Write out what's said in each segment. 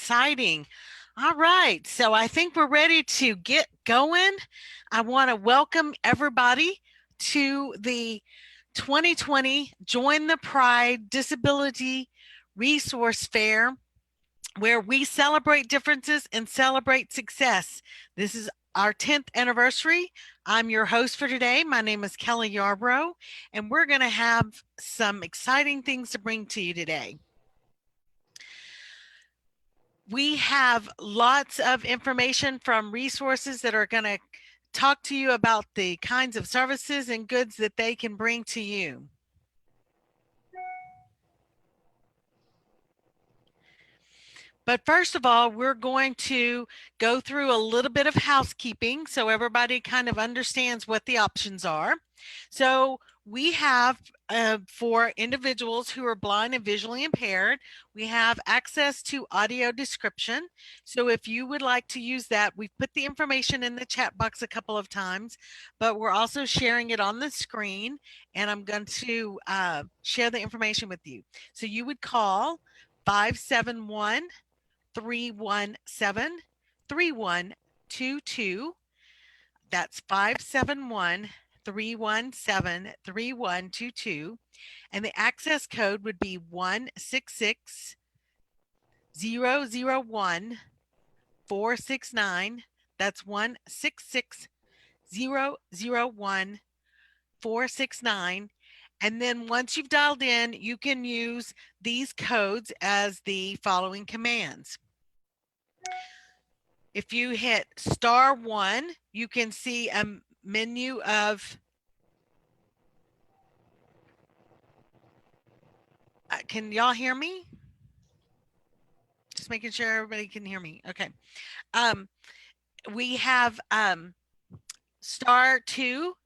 exciting. All right, so I think we're ready to get going. I want to welcome everybody to the 2020 Join the Pride Disability Resource Fair, where we celebrate differences and celebrate success. This is our 10th anniversary. I'm your host for today. My name is Kelly Yarbrough, and we're going to have some exciting things to bring to you today. We have lots of information from resources that are going to talk to you about the kinds of services and goods that they can bring to you. But first of all, we're going to go through a little bit of housekeeping so everybody kind of understands what the options are. So we have, for individuals who are blind and visually impaired, we have access to audio description. So if you would like to use that, we've put the information in the chat box a couple of times, but we're also sharing it on the screen, and I'm going to share the information with you. So you would call 571 317 3122. That's 571 317 3122. And the access code would be 166001 469. That's 166001 469. And then once you've dialed in, you can use these codes as the following commands. If you hit *1, you can see a menu of, can y'all hear me? Just making sure everybody can hear me. Okay. We have *2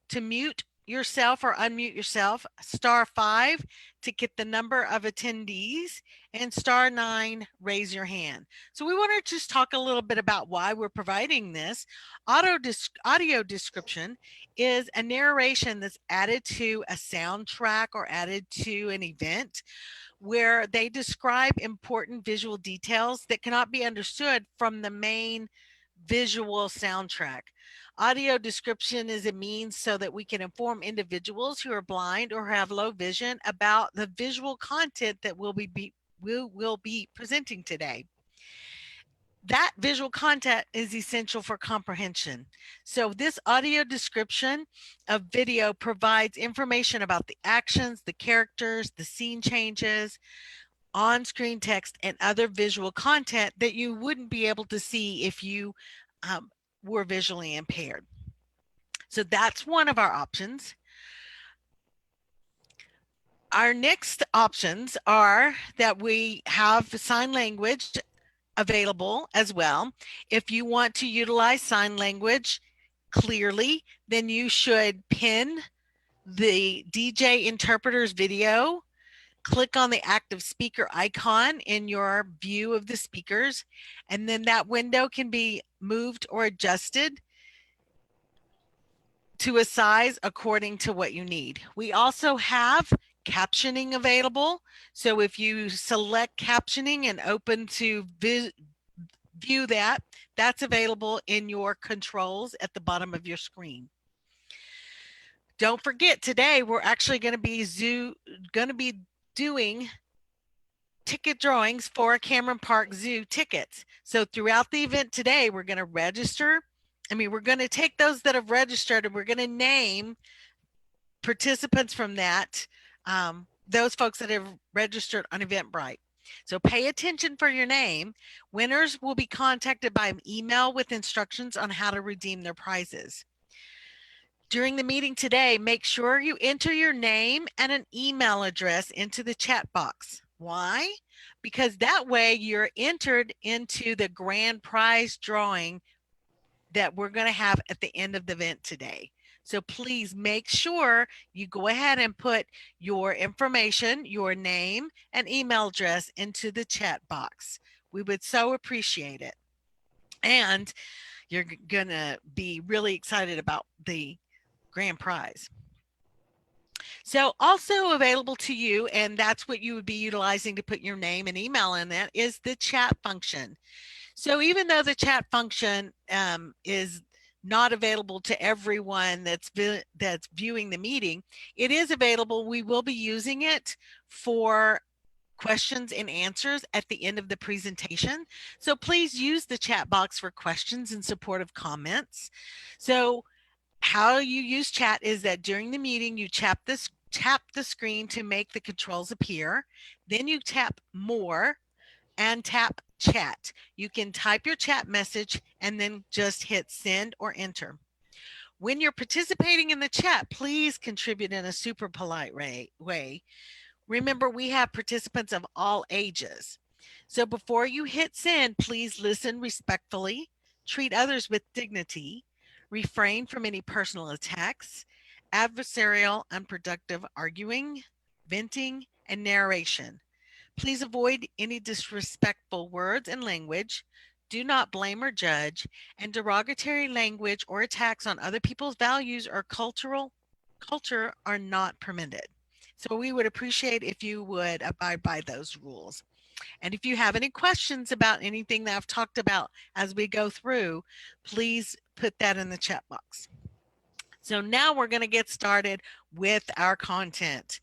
to mute yourself or unmute yourself, *5 to get the number of attendees, and *9 raise your hand. So we want to just talk a little bit about why we're providing this. Audio description is a narration that's added to a soundtrack or added to an event where they describe important visual details that cannot be understood from the main visual soundtrack. Audio description is a means so that we can inform individuals who are blind or have low vision about the visual content that we'll be presenting today. That visual content is essential for comprehension. So this audio description of video provides information about the actions, the characters, the scene changes, on-screen text, and other visual content that you wouldn't be able to see if you were visually impaired. So that's one of our options. Our next options are that we have sign language available as well. If you want to utilize sign language clearly, then you should pin the DJ interpreter's video, click on the active speaker icon in your view of the speakers, and then that window can be moved or adjusted to a size according to what you need. We also have captioning available. So if you select captioning and open to view that, that's available in your controls at the bottom of your screen. Don't forget, today we're actually going to be doing ticket drawings for Cameron Park Zoo tickets. So throughout the event today, we're going to register. We're going to take those that have registered and we're going to name participants from that, those folks that have registered on Eventbrite. So pay attention for your name. Winners will be contacted by email with instructions on how to redeem their prizes. During the meeting today, make sure you enter your name and an email address into the chat box. Why? Because that way you're entered into the grand prize drawing that we're going to have at the end of the event today. So please make sure you go ahead and put your information, your name and email address into the chat box. We would so appreciate it. And you're going to be really excited about the grand prize. So also available to you, and that's what you would be utilizing to put your name and email in, that is the chat function. So even though the chat function is not available to everyone that's viewing the meeting, it is available. We will be using it for questions and answers at the end of the presentation. So please use the chat box for questions and supportive comments. So how you use chat is that during the meeting, you tap the screen to make the controls appear. Then you tap more and tap chat. You can type your chat message and then just hit send or enter. When you're participating in the chat, please contribute in a super polite way. Remember, we have participants of all ages. So before you hit send, please listen respectfully, treat others with dignity, refrain from any personal attacks, adversarial, unproductive arguing, venting, and narration. Please avoid any disrespectful words and language. Do not blame or judge, and derogatory language or attacks on other people's values or culture are not permitted. So we would appreciate if you would abide by those rules. And if you have any questions about anything that I've talked about as we go through, please put that in the chat box. So now we're going to get started with our content.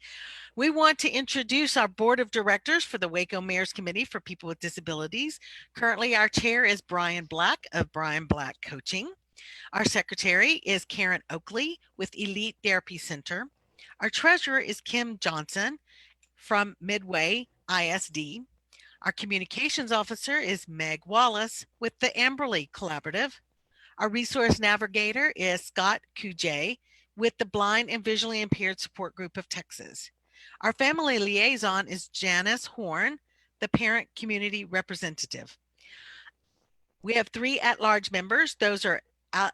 We want to introduce our board of directors for the Waco Mayor's Committee for People with Disabilities. Currently, our chair is Brian Black of Brian Black Coaching. Our secretary is Karen Oakley with Elite Therapy Center. Our treasurer is Kim Johnson from Midway ISD. Our communications officer is Meg Wallace with the Amberley Collaborative. Our resource navigator is Scott Kujay with the Blind and Visually Impaired Support Group of Texas. Our family liaison is Janice Horn, the parent community representative. We have 3 at-large members. Those are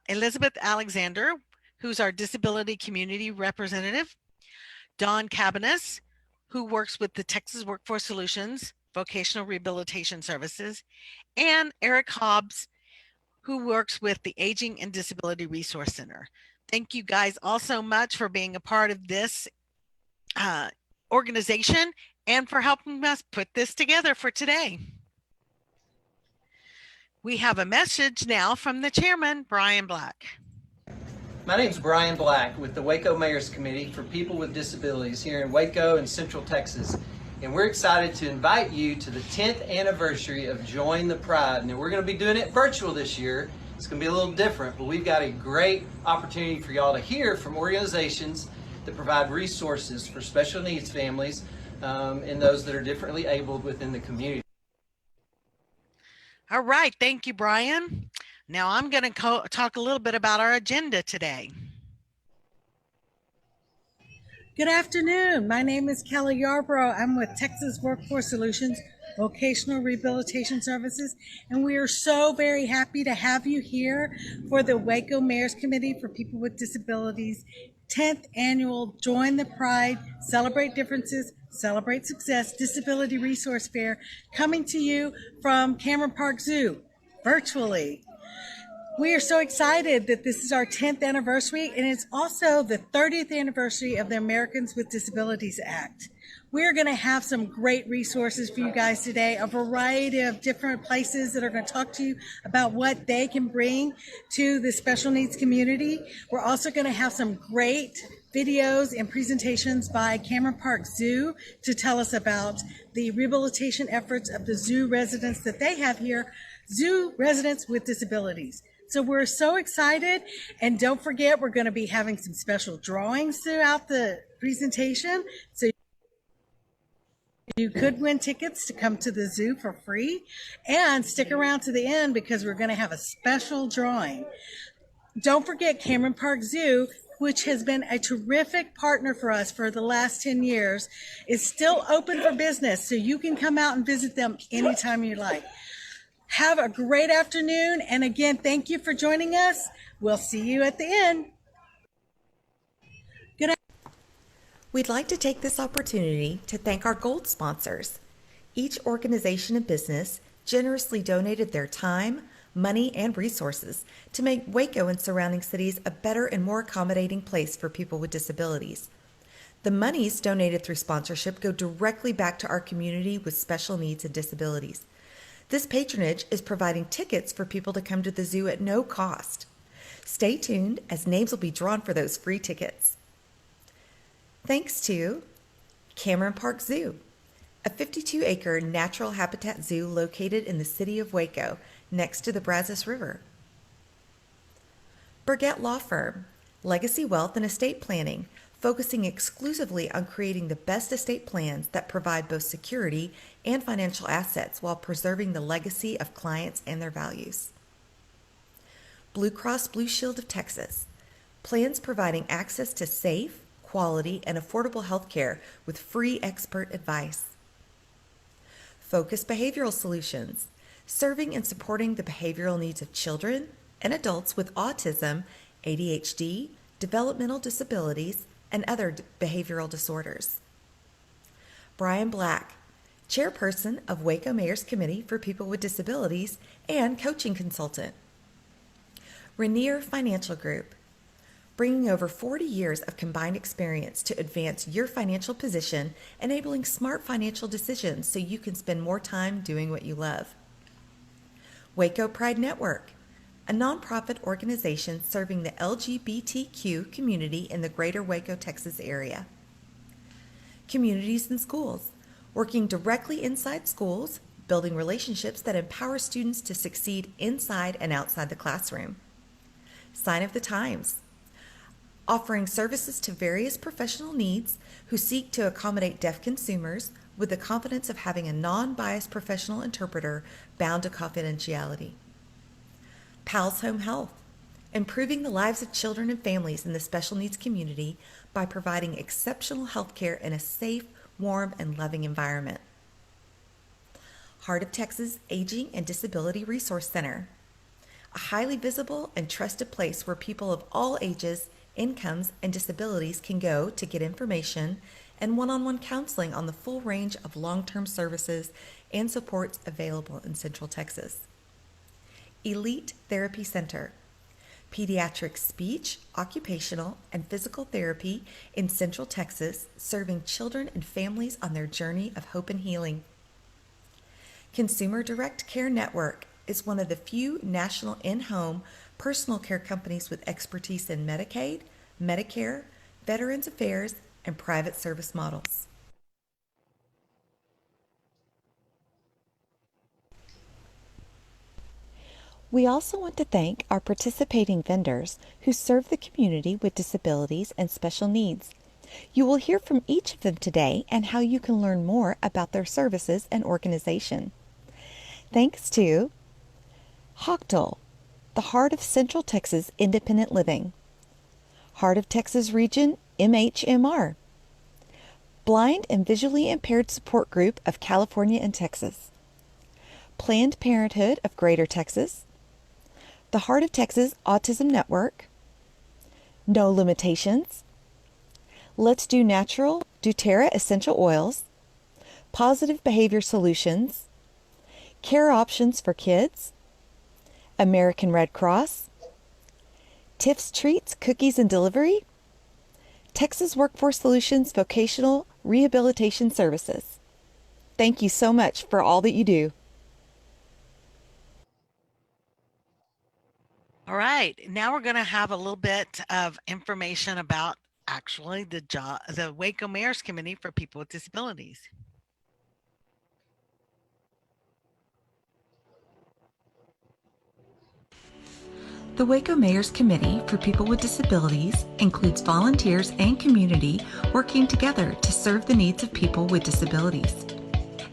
Elizabeth Alexander, who's our disability community representative, Don Cabanas, who works with the Texas Workforce Solutions Vocational Rehabilitation Services, and Eric Hobbs, who works with the Aging and Disability Resource Center. Thank you guys all so much for being a part of this organization and for helping us put this together for today. We have a message now from the chairman, Brian Black. My name is Brian Black with the Waco Mayor's Committee for People with Disabilities here in Waco and Central Texas. And we're excited to invite you to the 10th anniversary of Join the Pride. And we're going to be doing it virtual this year. It's going to be a little different, but we've got a great opportunity for y'all to hear from organizations that provide resources for special needs families and those that are differently abled within the community. All right, thank you, Brian. Now I'm going to talk a little bit about our agenda today. Good afternoon. My name is Kelly Yarbrough. I'm with Texas Workforce Solutions Vocational Rehabilitation Services, and we are so very happy to have you here for the Waco Mayor's Committee for People with Disabilities 10th Annual Join the Pride, Celebrate Differences, Celebrate Success Disability Resource Fair, coming to you from Cameron Park Zoo virtually. We are so excited that this is our 10th anniversary, and it's also the 30th anniversary of the Americans with Disabilities Act. We're going to have some great resources for you guys today, a variety of different places that are going to talk to you about what they can bring to the special needs community. We're also going to have some great videos and presentations by Cameron Park Zoo to tell us about the rehabilitation efforts of the zoo residents that they have here, zoo residents with disabilities. So we're so excited, and don't forget, we're going to be having some special drawings throughout the presentation. So you could win tickets to come to the zoo for free, and stick around to the end because we're going to have a special drawing. Don't forget, Cameron Park Zoo, which has been a terrific partner for us for the last 10 years, is still open for business, so you can come out and visit them anytime you like. Have a great afternoon, and again, thank you for joining us. We'll see you at the end. Good afternoon. We'd like to take this opportunity to thank our gold sponsors. Each organization and business generously donated their time, money, and resources to make Waco and surrounding cities a better and more accommodating place for people with disabilities. The monies donated through sponsorship go directly back to our community with special needs and disabilities. This patronage is providing tickets for people to come to the zoo at no cost. Stay tuned as names will be drawn for those free tickets. Thanks to Cameron Park Zoo, a 52-acre natural habitat zoo located in the city of Waco, next to the Brazos River. Burgett Law Firm, legacy wealth and estate planning, focusing exclusively on creating the best estate plans that provide both security and financial assets while preserving the legacy of clients and their values. Blue Cross Blue Shield of Texas, plans providing access to safe, quality, and affordable health care with free expert advice. Focus Behavioral Solutions, serving and supporting the behavioral needs of children and adults with autism, ADHD, developmental disabilities, and other behavioral disorders. Brian Black, chairperson of Waco Mayor's Committee for People with Disabilities and coaching consultant. Rainier Financial Group, bringing over 40 years of combined experience to advance your financial position, enabling smart financial decisions so you can spend more time doing what you love. Waco Pride Network, a nonprofit organization serving the LGBTQ community in the greater Waco, Texas area. Communities and Schools, working directly inside schools, building relationships that empower students to succeed inside and outside the classroom. Sign of the Times, offering services to various professional needs who seek to accommodate deaf consumers with the confidence of having a non-biased professional interpreter bound to confidentiality. Pal's Home Health, improving the lives of children and families in the special needs community by providing exceptional health care in a safe, warm, and loving environment. Heart of Texas Aging and Disability Resource Center, a highly visible and trusted place where people of all ages, incomes, and disabilities can go to get information and one-on-one counseling on the full range of long-term services and supports available in Central Texas. Elite Therapy Center, pediatric speech, occupational, and physical therapy in Central Texas, serving children and families on their journey of hope and healing. Consumer Direct Care Network is one of the few national in-home personal care companies with expertise in Medicaid, Medicare, Veterans Affairs, and private service models. We also want to thank our participating vendors who serve the community with disabilities and special needs. You will hear from each of them today and how you can learn more about their services and organization. Thanks to Hochtel, the Heart of Central Texas Independent Living, Heart of Texas Region MHMR, Blind and Visually Impaired Support Group of California and Texas, Planned Parenthood of Greater Texas, the Heart of Texas Autism Network, No Limitations, Let's Do Natural doTERRA Essential Oils, Positive Behavior Solutions, Care Options for Kids, American Red Cross, Tiff's Treats Cookies and Delivery, Texas Workforce Solutions Vocational Rehabilitation Services. Thank you so much for all that you do. All right, now we're going to have a little bit of information about actually the Waco Mayor's Committee for People with Disabilities. The Waco Mayor's Committee for People with Disabilities includes volunteers and community working together to serve the needs of people with disabilities.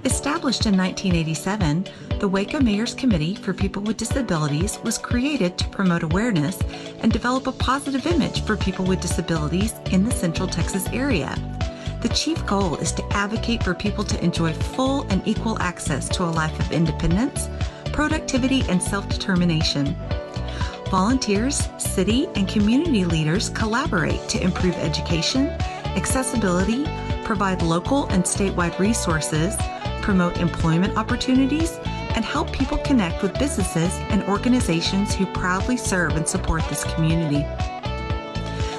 Established in 1987, the Waco Mayor's Committee for People with Disabilities was created to promote awareness and develop a positive image for people with disabilities in the Central Texas area. The chief goal is to advocate for people to enjoy full and equal access to a life of independence, productivity, and self-determination. Volunteers, city, and community leaders collaborate to improve education, accessibility, provide local and statewide resources, promote employment opportunities, and help people connect with businesses and organizations who proudly serve and support this community.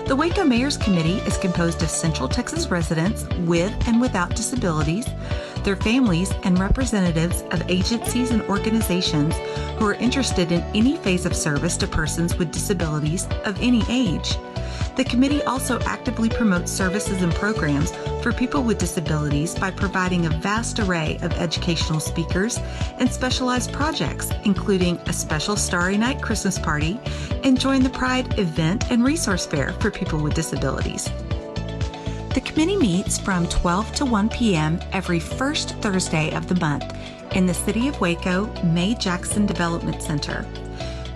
The Waco Mayor's Committee is composed of Central Texas residents with and without disabilities, their families, and representatives of agencies and organizations who are interested in any phase of service to persons with disabilities of any age. The committee also actively promotes services and programs for people with disabilities by providing a vast array of educational speakers and specialized projects, including a special Starry Night Christmas party and Join the Pride event and resource fair for people with disabilities. The committee meets from 12 to 1 p.m. every first Thursday of the month in the City of Waco May Jackson Development Center.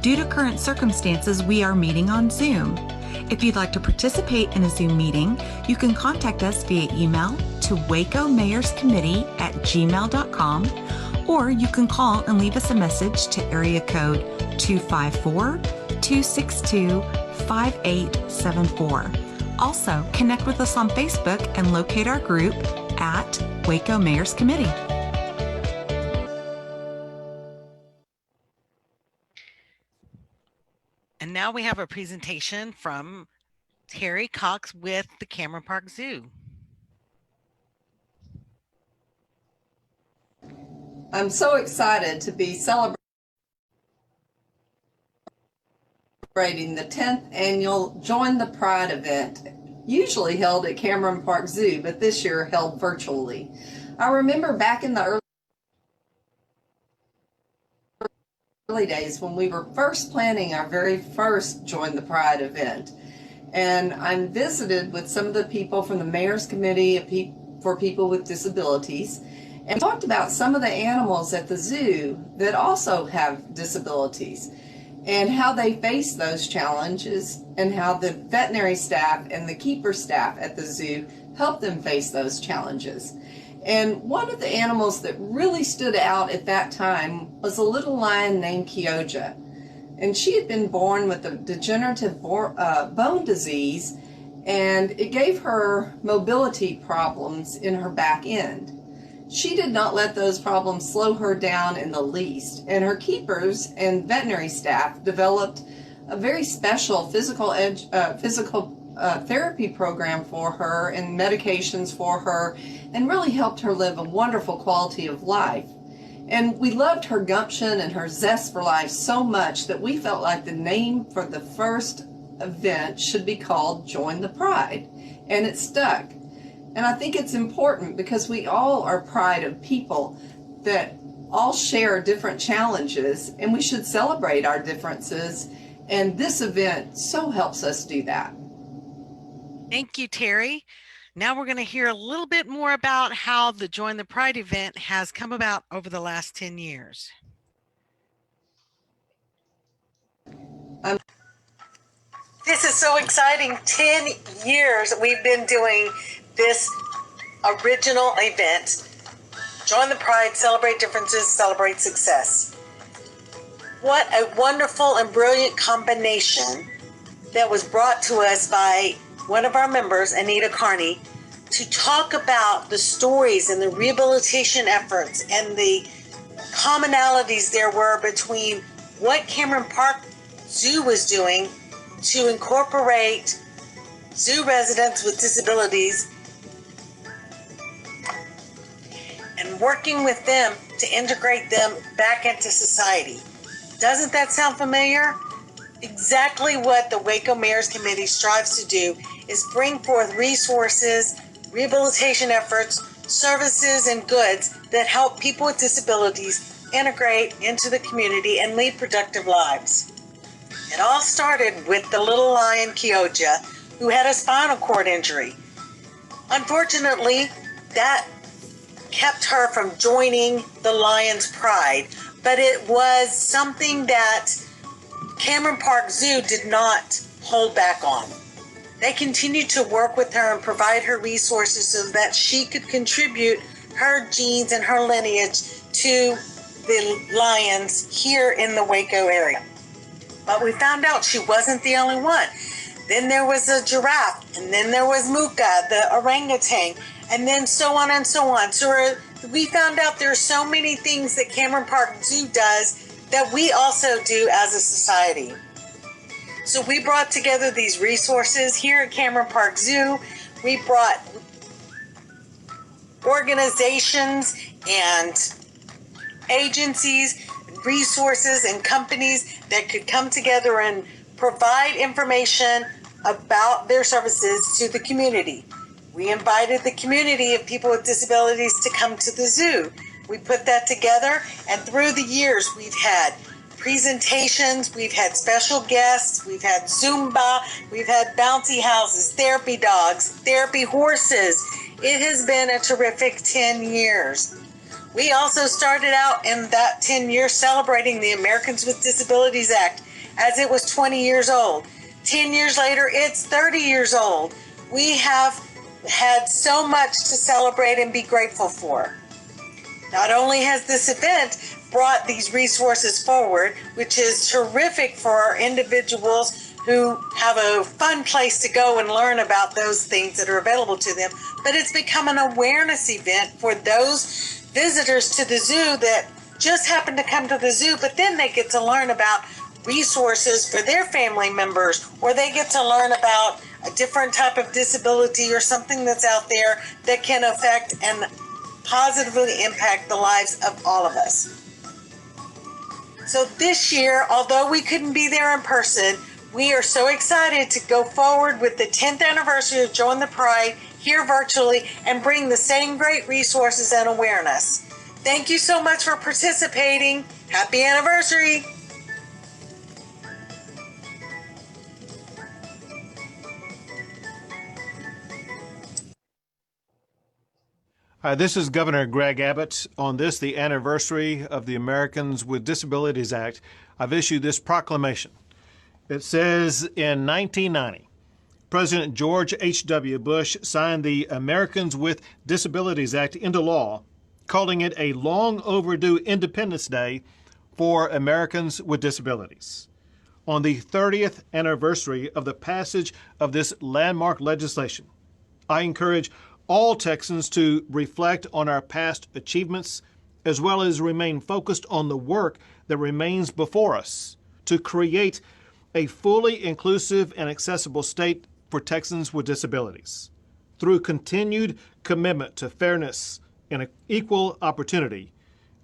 Due to current circumstances, we are meeting on Zoom. If you'd like to participate in a Zoom meeting, you can contact us via email to wacomayorscommittee@gmail.com, or you can call and leave us a message to area code 254-262-5874. Also, connect with us on Facebook and locate our group at Waco Mayor's Committee. And now we have a presentation from Terry Cox with the Cameron Park Zoo. I'm so excited to be celebrating the 10th annual Join the Pride event, usually held at Cameron Park Zoo, but this year held virtually. I remember back in the early days when we were first planning our very first Join the Pride event. And I'm visited with some of the people from the Mayor's Committee for People with Disabilities, and talked about some of the animals at the zoo that also have disabilities and how they face those challenges, and how the veterinary staff and the keeper staff at the zoo help them face those challenges. And one of the animals that really stood out at that time was a little lion named Kyoja. And she had been born with a degenerative bone disease, and it gave her mobility problems in her back end. She did not let those problems slow her down in the least, and her keepers and veterinary staff developed a very special physical therapy program for her and medications for her, and really helped her live a wonderful quality of life. And we loved her gumption and her zest for life so much that we felt like the name for the first event should be called Join the Pride, and it stuck. And I think it's important because we all are pride of people that all share different challenges, and we should celebrate our differences. And this event so helps us do that. Thank you, Terry. Now we're going to hear a little bit more about how the Join the Pride event has come about over the last 10 years. This is so exciting. 10 years we've been doing this original event. Join the Pride, celebrate differences, celebrate success. What a wonderful and brilliant combination that was brought to us by one of our members, Anita Carney, to talk about the stories and the rehabilitation efforts and the commonalities there were between what Cameron Park Zoo was doing to incorporate zoo residents with disabilities and working with them to integrate them back into society. Doesn't that sound familiar? Exactly what the Waco Mayor's Committee strives to do is bring forth resources, rehabilitation efforts, services, and goods that help people with disabilities integrate into the community and lead productive lives. It all started with the little lion Kyoja, who had a spinal cord injury. Unfortunately, that kept her from joining the Lions Pride, but it was something that Cameron Park Zoo did not hold back on. They continued to work with her and provide her resources so that she could contribute her genes and her lineage to the lions here in the Waco area. But we found out she wasn't the only one. Then there was a giraffe, and then there was Muka, the orangutan, and then so on and so on. So we found out there are so many things that Cameron Park Zoo does that we also do as a society. So we brought together these resources here at Cameron Park Zoo. We brought organizations and agencies, resources, and companies that could come together and provide information about their services to the community. We invited the community of people with disabilities to come to the zoo. We put that together, and through the years, we've had presentations, we've had special guests, we've had Zumba, we've had bouncy houses, therapy dogs, therapy horses. It has been a terrific 10 years. We also started out in that 10 years celebrating the Americans with Disabilities Act as it was 20 years old. 10 years later, it's 30 years old. We have had so much to celebrate and be grateful for. Not only has this event brought these resources forward, which is terrific for our individuals who have a fun place to go and learn about those things that are available to them, but it's become an awareness event for those visitors to the zoo that just happen to come to the zoo, but then they get to learn about resources for their family members, or they get to learn about a different type of disability or something that's out there that can affect and positively impact the lives of all of us. So this year, although we couldn't be there in person, we are so excited to go forward with the 10th anniversary of Join the Pride here virtually and bring the same great resources and awareness. Thank you so much for participating. Happy anniversary. Hi, this is Governor Greg Abbott. On this, the anniversary of the Americans with Disabilities Act, I've issued this proclamation. It says in 1990, President George H.W. Bush signed the Americans with Disabilities Act into law, calling it a long overdue Independence Day for Americans with disabilities. On the 30th anniversary of the passage of this landmark legislation, I encourage all Texans to reflect on our past achievements, as well as remain focused on the work that remains before us to create a fully inclusive and accessible state for Texans with disabilities. Through continued commitment to fairness and equal opportunity,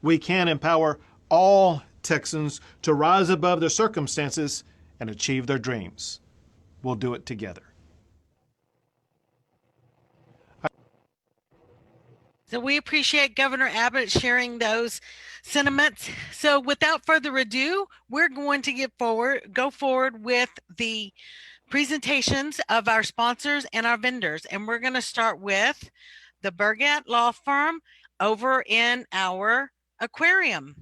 we can empower all Texans to rise above their circumstances and achieve their dreams. We'll do it together. So we appreciate Governor Abbott sharing those sentiments. So without further ado, we're going to go forward with the presentations of our sponsors and our vendors. And we're going to start with the Burgat Law Firm over in our aquarium.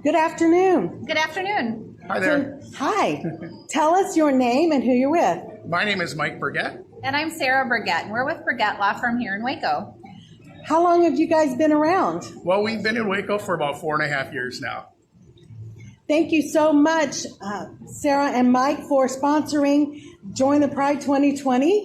Good afternoon. Good afternoon. Hi there. Hi. Tell us your name and who you're with. My name is Mike Burgett. And I'm Sarah Burgett, and we're with Burgett Law Firm here in Waco. How long have you guys been around? Well, we've been in Waco for about 4.5 years now. Thank you so much, Sarah and Mike, for sponsoring Join the Pride 2020.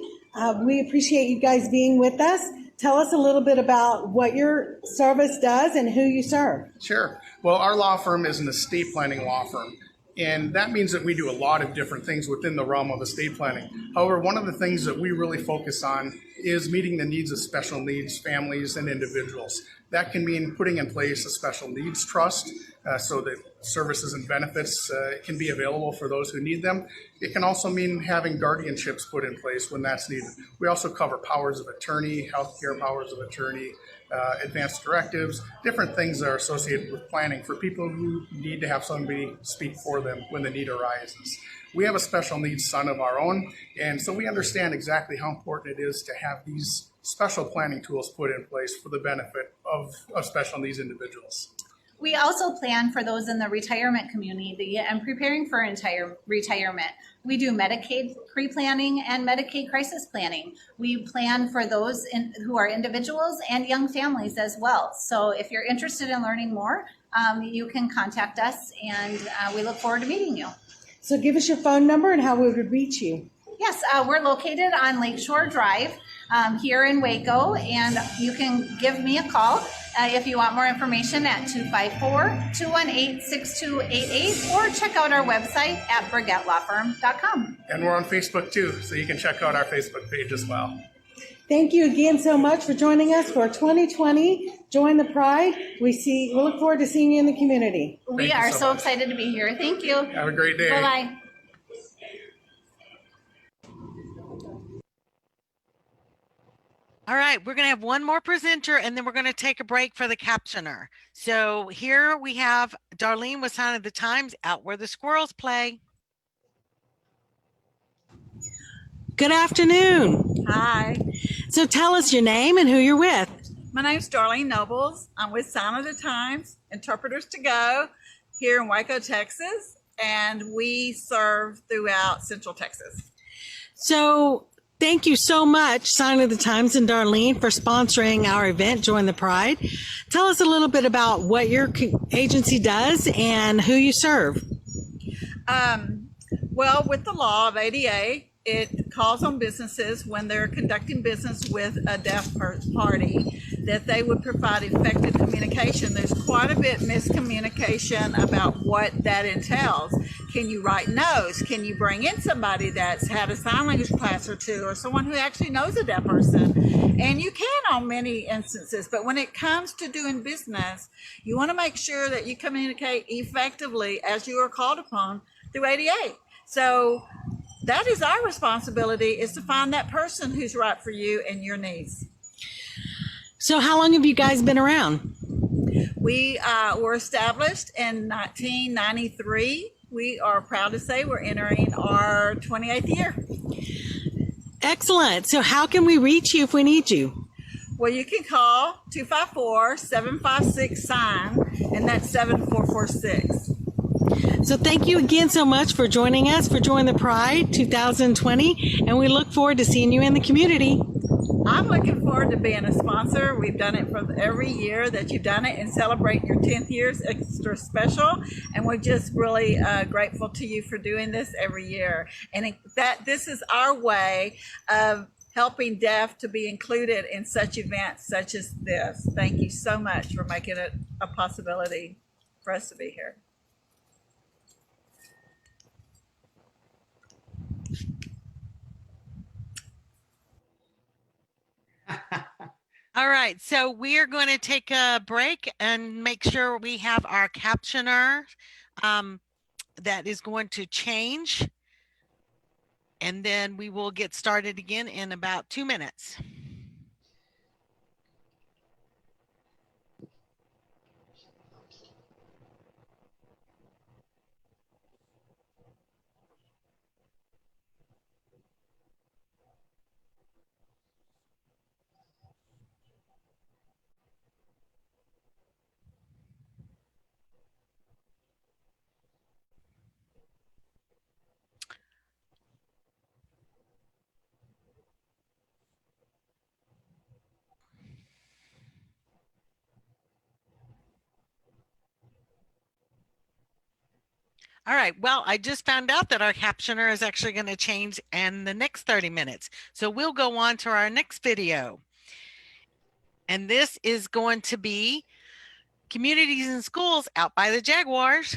We appreciate you guys being with us. Tell us a little bit about what your service does and who you serve. Sure. Well, our law firm is an estate planning law firm. And that means that we do a lot of different things within the realm of estate planning. However, one of the things that we really focus on is meeting the needs of special needs families and individuals. That can mean putting in place a special needs trust so that services and benefits can be available for those who need them. It can also mean having guardianships put in place when that's needed. We also cover powers of attorney, healthcare powers of attorney, advanced directives, different things that are associated with planning for people who need to have somebody speak for them when the need arises. We have a special needs son of our own, and so we understand exactly how important it is to have these special planning tools put in place for the benefit of special needs individuals. We also plan for those in the retirement community and preparing for retirement. We do Medicaid pre-planning and Medicaid crisis planning. We plan for those who are individuals and young families as well. So if you're interested in learning more, you can contact us, and we look forward to meeting you. So give us your phone number and how we would reach you. Yes, we're located on Lakeshore Drive here in Waco, and you can give me a call if you want more information at 254-218-6288, or check out our website at BurgettLawFirm.com. And we're on Facebook too, so you can check out our Facebook page as well. Thank you again so much for joining us for 2020 Join the Pride. We look forward to seeing you in the community. We are so excited to be here. Thank you. Have a great day. Bye-bye. All right, we're going to have one more presenter, and then we're going to take a break for the captioner. So here we have Darlene with Sign of the Times, Out Where the Squirrels Play. Good afternoon. Hi, So tell us your name and who you're with. my name's Darlene Nobles. I'm with Sign of the Times, Interpreters to Go, here in Waco, Texas, and we serve throughout Central Texas. So thank you so much, Sign of the Times and Darlene, for sponsoring our event, Join the Pride. Tell us a little bit about what your agency does and who you serve. Well, with the law of ADA, it calls on businesses when they're conducting business with a deaf party that they would provide effective communication. There's quite a bit miscommunication about what that entails. Can you write notes? Can you bring in somebody that's had a sign language class or two, or someone who actually knows a deaf person? And you can on many instances, but when it comes to doing business, you want to make sure that you communicate effectively as you are called upon through ADA. So that is our responsibility, is to find that person who's right for you and your needs. So how long have you guys been around? We were established in 1993. We are proud to say we're entering our 28th year. Excellent. So how can we reach you if we need you? Well, you can call 254-756-SIGN, and that's 7446. So thank you again so much for joining us for Join the Pride 2020, and we look forward to seeing you in the community. I'm looking forward to being a sponsor. We've done it for every year that you've done it, and celebrating your 10th year is extra special. And we're just really grateful to you for doing this every year. And this is our way of helping deaf to be included in such events such as this. Thank you so much for making it a possibility for us to be here. All right, so we are going to take a break and make sure we have our captioner that is going to change. And then we will get started again in about 2 minutes. All right, well, I just found out that our captioner is actually going to change in the next 30 minutes. So we'll go on to our next video. And this is going to be Communities and Schools Out by the Jaguars.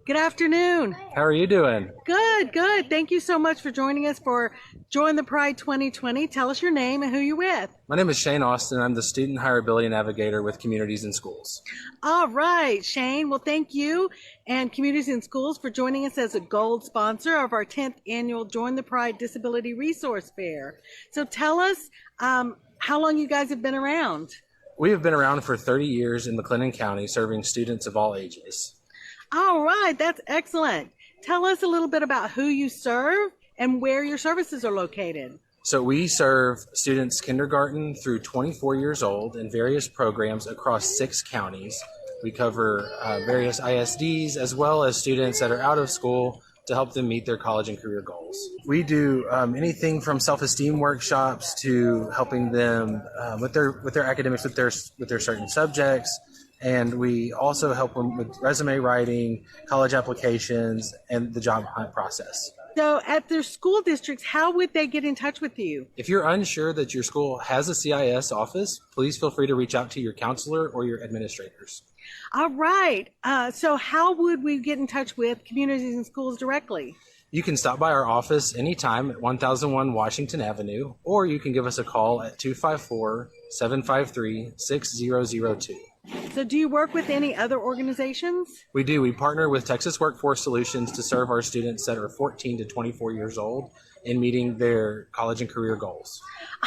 Good afternoon. How are you doing? Good, good. Thank you so much for joining us for Join the Pride 2020. Tell us your name and who you're with. My name is Shane Austin. I'm the Student Hireability Navigator with Communities and Schools. All right, Shane. Well, thank you and Communities and Schools for joining us as a gold sponsor of our 10th annual Join the Pride Disability Resource Fair. So tell us how long you guys have been around. We have been around for 30 years in McLennan County, serving students of all ages. All right, that's excellent. Tell us a little bit about who you serve and where your services are located. So we serve students kindergarten through 24 years old in various programs across 6 counties. We cover various ISDs as well as students that are out of school to help them meet their college and career goals. We do anything from self-esteem workshops to helping them with their academics, with their certain subjects, And we also help them with resume writing, college applications, and the job hunt process. So at their school districts, how would they get in touch with you? If you're unsure that your school has a CIS office, please feel free to reach out to your counselor or your administrators. All right. So how would we get in touch with communities and schools directly? You can stop by our office anytime at 1001 Washington Avenue, or you can give us a call at 254-753-6002. So do you work with any other organizations? We do. We partner with Texas Workforce Solutions to serve our students that are 14 to 24 years old in meeting their college and career goals.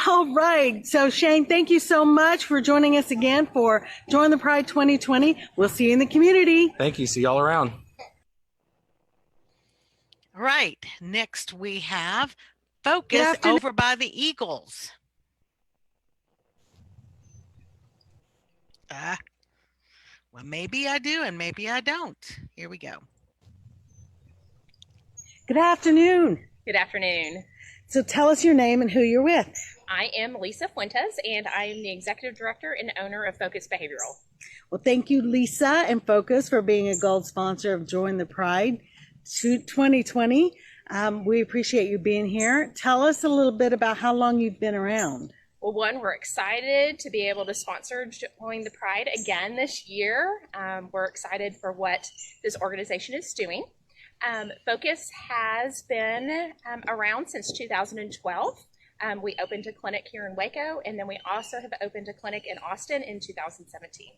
All right. So Shane, thank you so much for joining us again for Join the Pride 2020. We'll see you in the community. Thank you. See y'all around. All right. Next we have Focus over by the Eagles. Well, maybe I do and maybe I don't. Here we go. Good afternoon. Good afternoon. So tell us your name and who you're with. I am Lisa Fuentes, and I am the Executive Director and owner of Focus Behavioral. Well, thank you, Lisa and Focus, for being a gold sponsor of Join the Pride 2020. We appreciate you being here. Tell us a little bit about how long you've been around. Well, one, we're excited to be able to sponsor Join the Pride again this year. We're excited for what this organization is doing. Focus has been around since 2012. We opened a clinic here in Waco, and then we also have opened a clinic in Austin in 2017.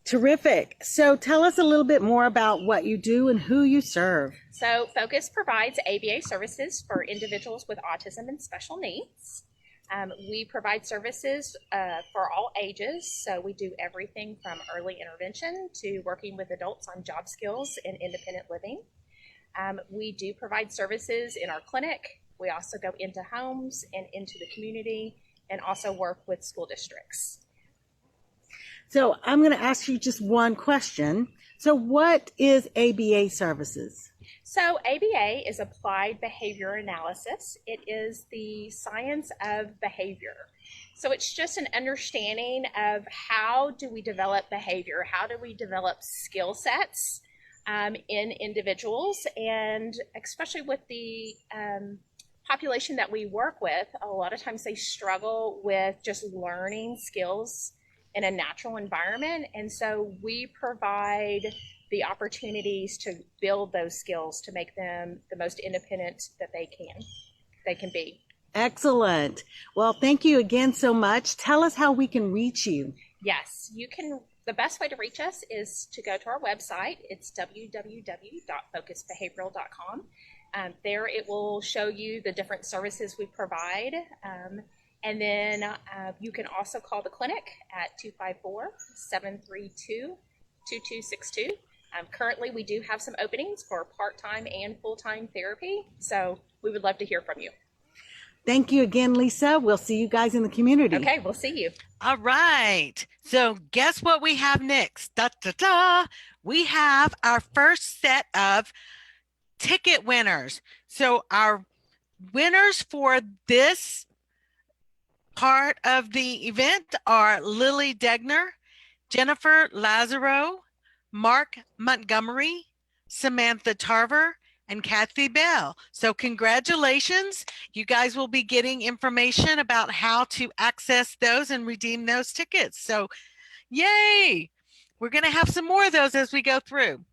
Terrific. So tell us a little bit more about what you do and who you serve. So Focus provides ABA services for individuals with autism and special needs. We provide services for all ages, so we do everything from early intervention to working with adults on job skills and independent living. We do provide services in our clinic. We also go into homes and into the community and also work with school districts. So I'm going to ask you just one question. So what is ABA services? So ABA is applied behavior analysis. It is the science of behavior. So it's just an understanding of how do we develop behavior? How do we develop skill sets in individuals? And especially with the population that we work with, a lot of times they struggle with just learning skills in a natural environment. And so we provide the opportunities to build those skills to make them the most independent that they can be. Excellent. Well, thank you again so much. Tell us how we can reach you. Yes, you can. The best way to reach us is to go to our website. It's www.focusbehavioral.com. There it will show you the different services we provide. And then you can also call the clinic at 254-732-2262. Currently, we do have some openings for part-time and full-time therapy, so we would love to hear from you. Thank you again, Lisa. We'll see you guys in the community. Okay, we'll see you. All right. So guess what we have next? Da, da, da. We have our first set of ticket winners. So our winners for this part of the event are Lily Degner, Jennifer Lazaro, Mark Montgomery, Samantha Tarver, and Kathy Bell. So congratulations. You guys will be getting information about how to access those and redeem those tickets. So yay. We're going to have some more of those as we go through.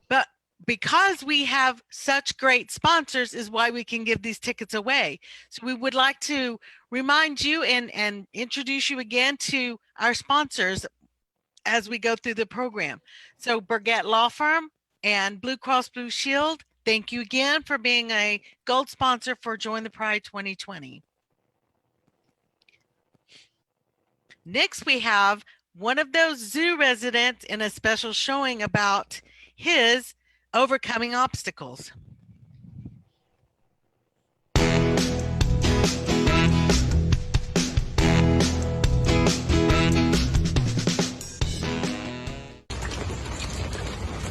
But because we have such great sponsors is why we can give these tickets away. So we would like to remind you and introduce you again to our sponsors as we go through the program. So Burgett Law Firm and Blue Cross Blue Shield, thank you again for being a gold sponsor for Join the Pride 2020. Next, we have one of those zoo residents in a special showing about his overcoming obstacles.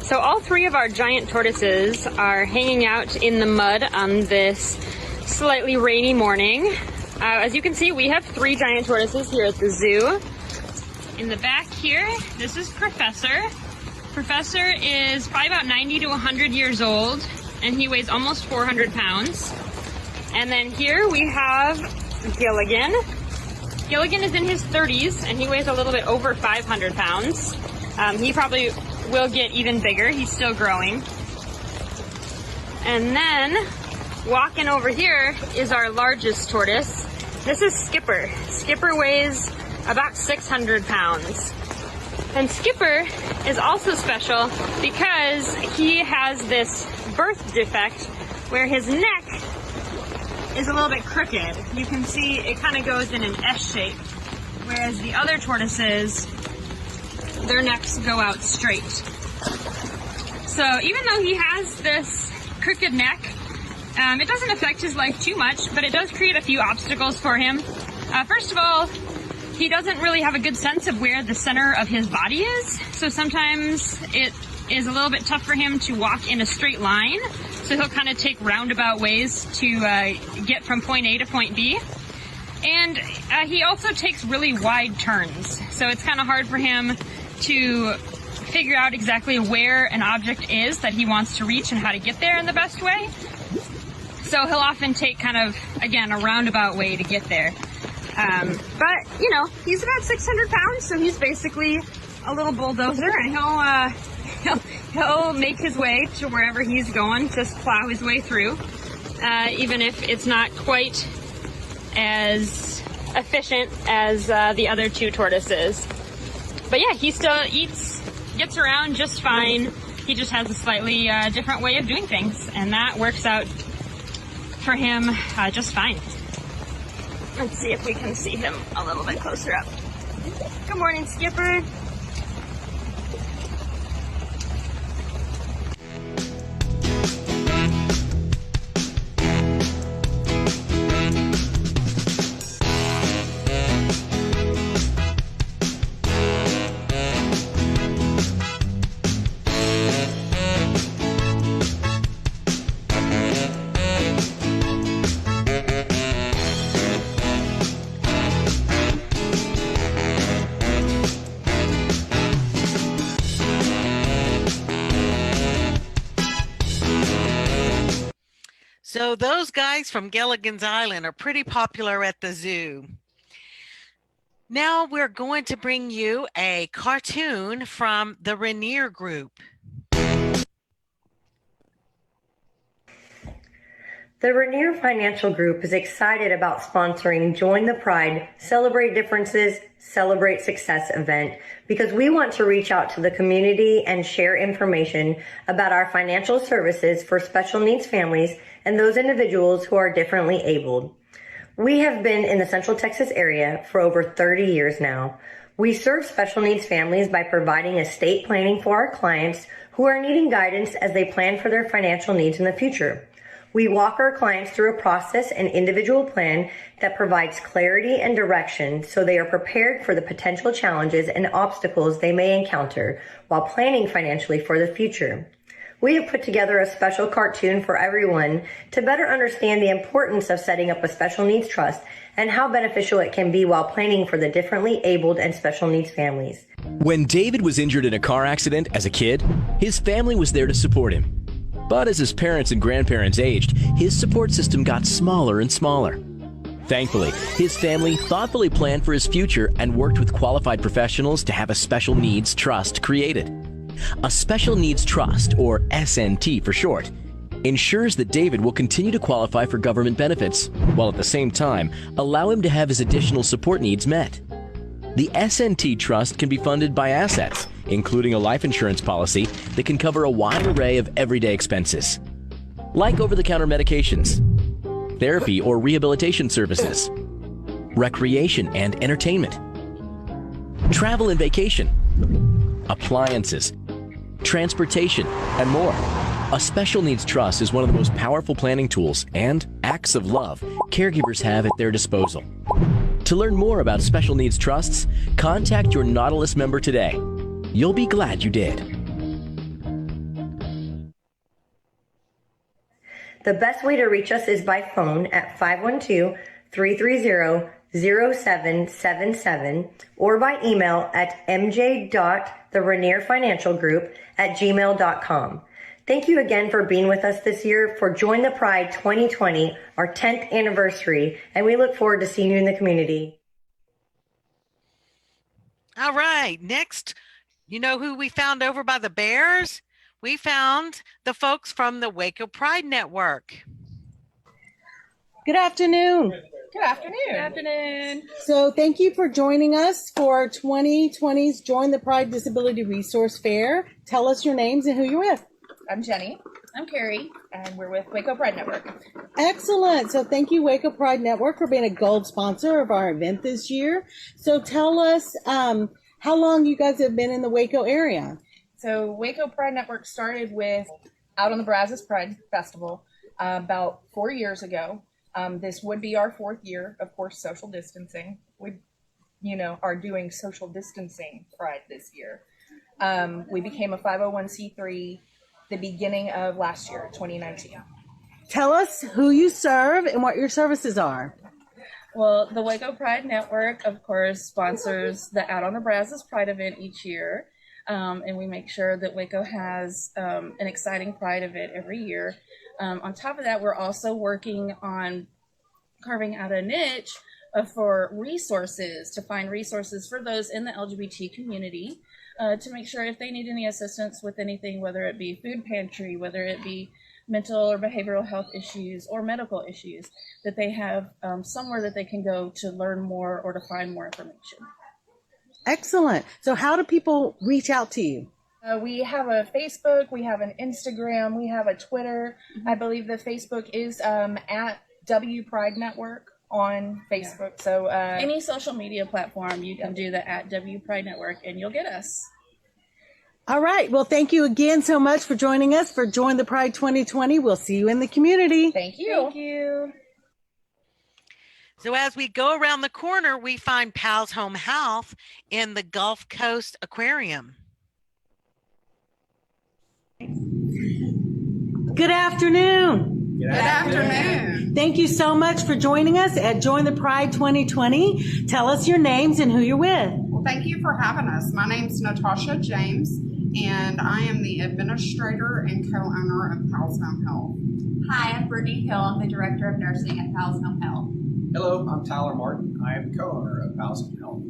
So all three of our giant tortoises are hanging out in the mud on this slightly rainy morning. As you can see, we have 3 giant tortoises here at the zoo. In the back here, this is Professor. Professor is probably about 90 to 100 years old, and he weighs almost 400 pounds. And then here we have Gilligan. Gilligan is in his 30s, and he weighs a little bit over 500 pounds. He probably will get even bigger. He's still growing. And then, walking over here is our largest tortoise. This is Skipper. Skipper weighs about 600 pounds. And Skipper is also special because he has this birth defect where his neck is a little bit crooked. You can see it kind of goes in an S shape, whereas the other tortoises, their necks go out straight. So even though he has this crooked neck, it doesn't affect his life too much, but it does create a few obstacles for him. First of all, he doesn't really have a good sense of where the center of his body is, so sometimes it is a little bit tough for him to walk in a straight line, so he'll kind of take roundabout ways to get from point A to point B. And he also takes really wide turns, so it's kind of hard for him to figure out exactly where an object is that he wants to reach and how to get there in the best way. So he'll often take kind of, again, a roundabout way to get there. But, you know, he's about 600 pounds, so he's basically a little bulldozer, and he'll make his way to wherever he's going, just plow his way through, even if it's not quite as efficient as the other two tortoises. But yeah, he still gets around just fine. He just has a slightly different way of doing things, and that works out for him just fine. Let's see if we can see him a little bit closer up. Good morning, Skipper. So those guys from Gilligan's Island are pretty popular at the zoo. Now we're going to bring you a cartoon from the Rainier Group. The Rainier Financial Group is excited about sponsoring Join the Pride, Celebrate Differences, Celebrate Success event because we want to reach out to the community and share information about our financial services for special needs families and those individuals who are differently abled. We have been in the Central Texas area for over 30 years now. We serve special needs families by providing estate planning for our clients who are needing guidance as they plan for their financial needs in the future. We walk our clients through a process and individual plan that provides clarity and direction so they are prepared for the potential challenges and obstacles they may encounter while planning financially for the future. We have put together a special cartoon for everyone to better understand the importance of setting up a special needs trust and how beneficial it can be while planning for the differently abled and special needs families. When David was injured in a car accident as a kid, his family was there to support him. But as his parents and grandparents aged, his support system got smaller and smaller. Thankfully, his family thoughtfully planned for his future and worked with qualified professionals to have a special needs trust created. A Special Needs Trust, or SNT for short, ensures that David will continue to qualify for government benefits, while at the same time allow him to have his additional support needs met. The SNT Trust can be funded by assets, including a life insurance policy that can cover a wide array of everyday expenses, like over-the-counter medications, therapy or rehabilitation services, recreation and entertainment, travel and vacation, appliances, transportation, and more. A Special Needs Trust is one of the most powerful planning tools and acts of love caregivers have at their disposal. To learn more about Special Needs Trusts, contact your Nautilus member today. You'll be glad you did. The best way to reach us is by phone at 512-330-2666 0777 or by email at mj.theranierfinancialgroup@gmail.com. Thank you again for being with us this year for Join the Pride 2020, our 10th anniversary, and we look forward to seeing you in the community. All right, next, you know who we found over by the Bears? We found the folks from the Waco Pride Network. Good afternoon. Good afternoon. Good afternoon. So thank you for joining us for 2020's Join the Pride Disability Resource Fair. Tell us your names and who you're with. I'm Jenny. I'm Carrie, and we're with Waco Pride Network. Excellent. So thank you, Waco Pride Network, for being a gold sponsor of our event this year. So tell us how long you guys have been in the Waco area. So Waco Pride Network started with Out on the Brazos Pride Festival about 4 years ago. This would be our 4th year, of course, social distancing. We, are doing social distancing Pride this year. We became a 501c3 the beginning of last year, 2019. Tell us who you serve and what your services are. Well, the Waco Pride Network, of course, sponsors the Out on the Brazos Pride event each year. And we make sure that Waco has an exciting Pride event every year. On top of that, we're also working on carving out a niche for resources, to find resources for those in the LGBT community, to make sure if they need any assistance with anything, whether it be food pantry, whether it be mental or behavioral health issues or medical issues, that they have somewhere that they can go to learn more or to find more information. Excellent. So how do people reach out to you? We have a Facebook, we have an Instagram, we have a Twitter. I believe the Facebook is at W Pride Network on Facebook. Yeah. So any social media platform, you can do the at W Pride Network and you'll get us. All right. Well, thank you again so much for joining us for Join the Pride 2020. We'll see you in the community. Thank you. Thank you. So as we go around the corner, we find Pal's Home Health in the Gulf Coast Aquarium. Good afternoon. Good afternoon. Thank you so much for joining us at Join the Pride 2020. Tell us your names and who you're with. Well, thank you for having us. My name's Natasha James, and I am the administrator and co-owner of Pal's Home Health. Hi, I'm Brittany Hill. I'm the director of nursing at Pal's Home Health. Hello, I'm Tyler Martin. I am co-owner of Pal's Home Health.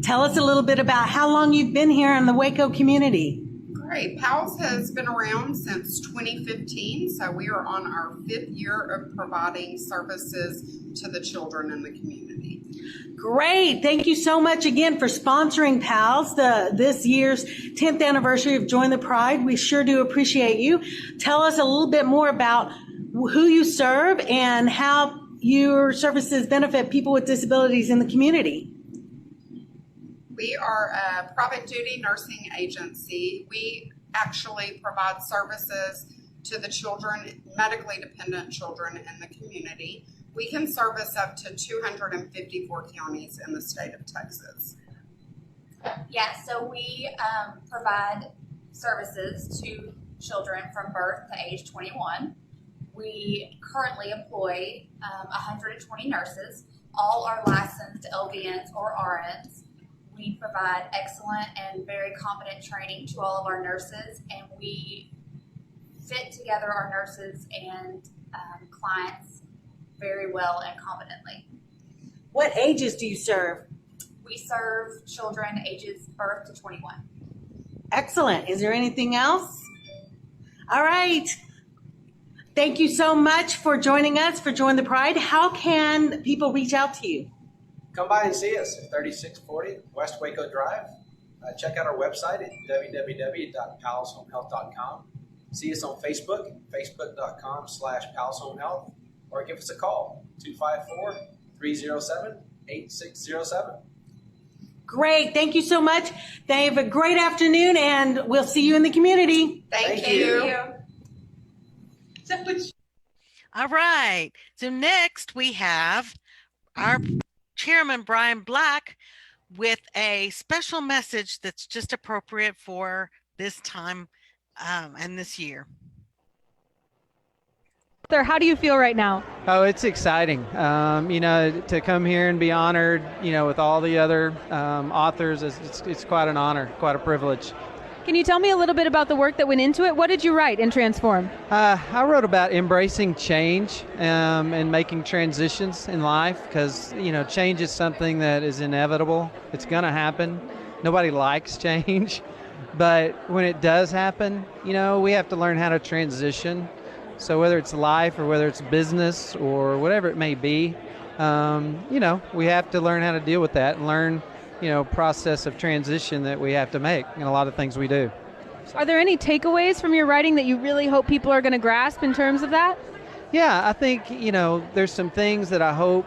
Tell us a little bit about how long you've been here in the Waco community. Great. Pal's has been around since 2015, so we are on our 5th year of providing services to the children in the community. Great. Thank you so much again for sponsoring PALS, this year's 10th anniversary of Join the Pride. We sure do appreciate you. Tell us a little bit more about who you serve and how your services benefit people with disabilities in the community. We are a private duty nursing agency. We actually provide services to the children, medically dependent children in the community. We can service up to 254 counties in the state of Texas. Yeah, so we provide services to children from birth to age 21. We currently employ 120 nurses. All are licensed LVNs or RNs. We provide excellent and very competent training to all of our nurses, and we fit together our nurses and clients very well and competently. What ages do you serve? We serve children ages birth to 21. Excellent. Is there anything else? All right. Thank you so much for joining us for Join the Pride. How can people reach out to you? Come by and see us at 3640 West Waco Drive. Check out our website at www.palshomehealth.com. See us on Facebook, facebook.com/palshomehealth, or give us a call, 254-307-8607. Great. Thank you so much. Have a great afternoon, and we'll see you in the community. Thank you. All right. So next we have our Chairman Brian Black with a special message that's just appropriate for this time and this year. Sir, how do you feel right now? Oh, it's exciting. To come here and be honored, with all the other authors, it's quite an honor, quite a privilege. Can you tell me a little bit about the work that went into it? What did you write in Transform? I wrote about embracing change and making transitions in life because, change is something that is inevitable. It's going to happen. Nobody likes change. But when it does happen, we have to learn how to transition. So whether it's life or whether it's business or whatever it may be, we have to learn how to deal with that and learn, process of transition that we have to make in a lot of things we do. Are there any takeaways from your writing that you really hope people are going to grasp in terms of that? Yeah, I think, there's some things that I hope,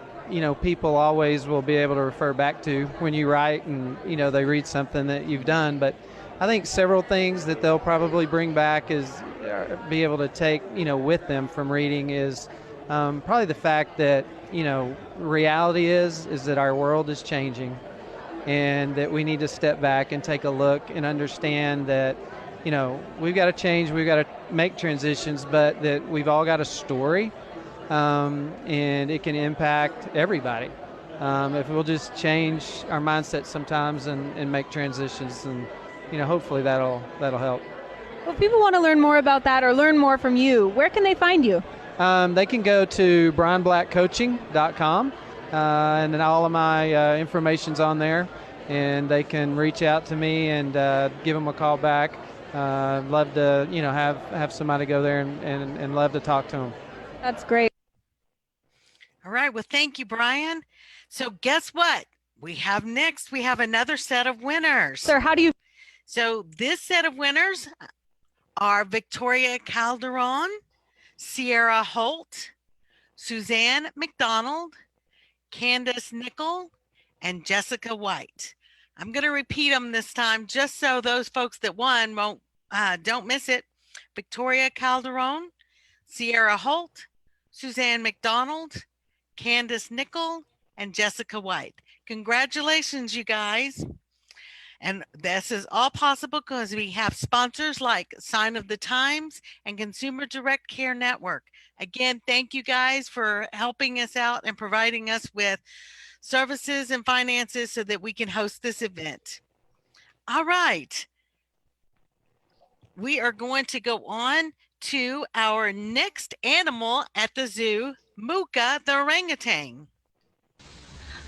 people always will be able to refer back to when you write and, they read something that you've done. But I think several things that they'll probably bring back is be able to take, with them from reading is probably the fact that, reality is that our world is changing and that we need to step back and take a look and understand that, we've got to change, we've got to make transitions, but that we've all got a story and it can impact everybody. If we'll just change our mindset sometimes and make transitions, and hopefully that'll help. Well, if people want to learn more about that or learn more from you, where can they find you? They can go to brianblackcoaching.com and then all of my information's on there, and they can reach out to me and give them a call back. Love to have somebody go there and love to talk to them. That's great. All right. Well, thank you, Brian. So guess what? We have another set of winners. Sir, how do you? So this set of winners are Victoria Calderon, Sierra Holt, Suzanne McDonald, Candace Nickel, and Jessica White. I'm going to repeat them this time just so those folks that won don't miss it. Victoria Calderon, Sierra Holt, Suzanne McDonald, Candace Nickel, and Jessica White. Congratulations, you guys. And this is all possible because we have sponsors like Sign of the Times and Consumer Direct Care Network. Again, thank you guys for helping us out and providing us with services and finances so that we can host this event. All right. We are going to go on to our next animal at the zoo, Mooka the orangutan.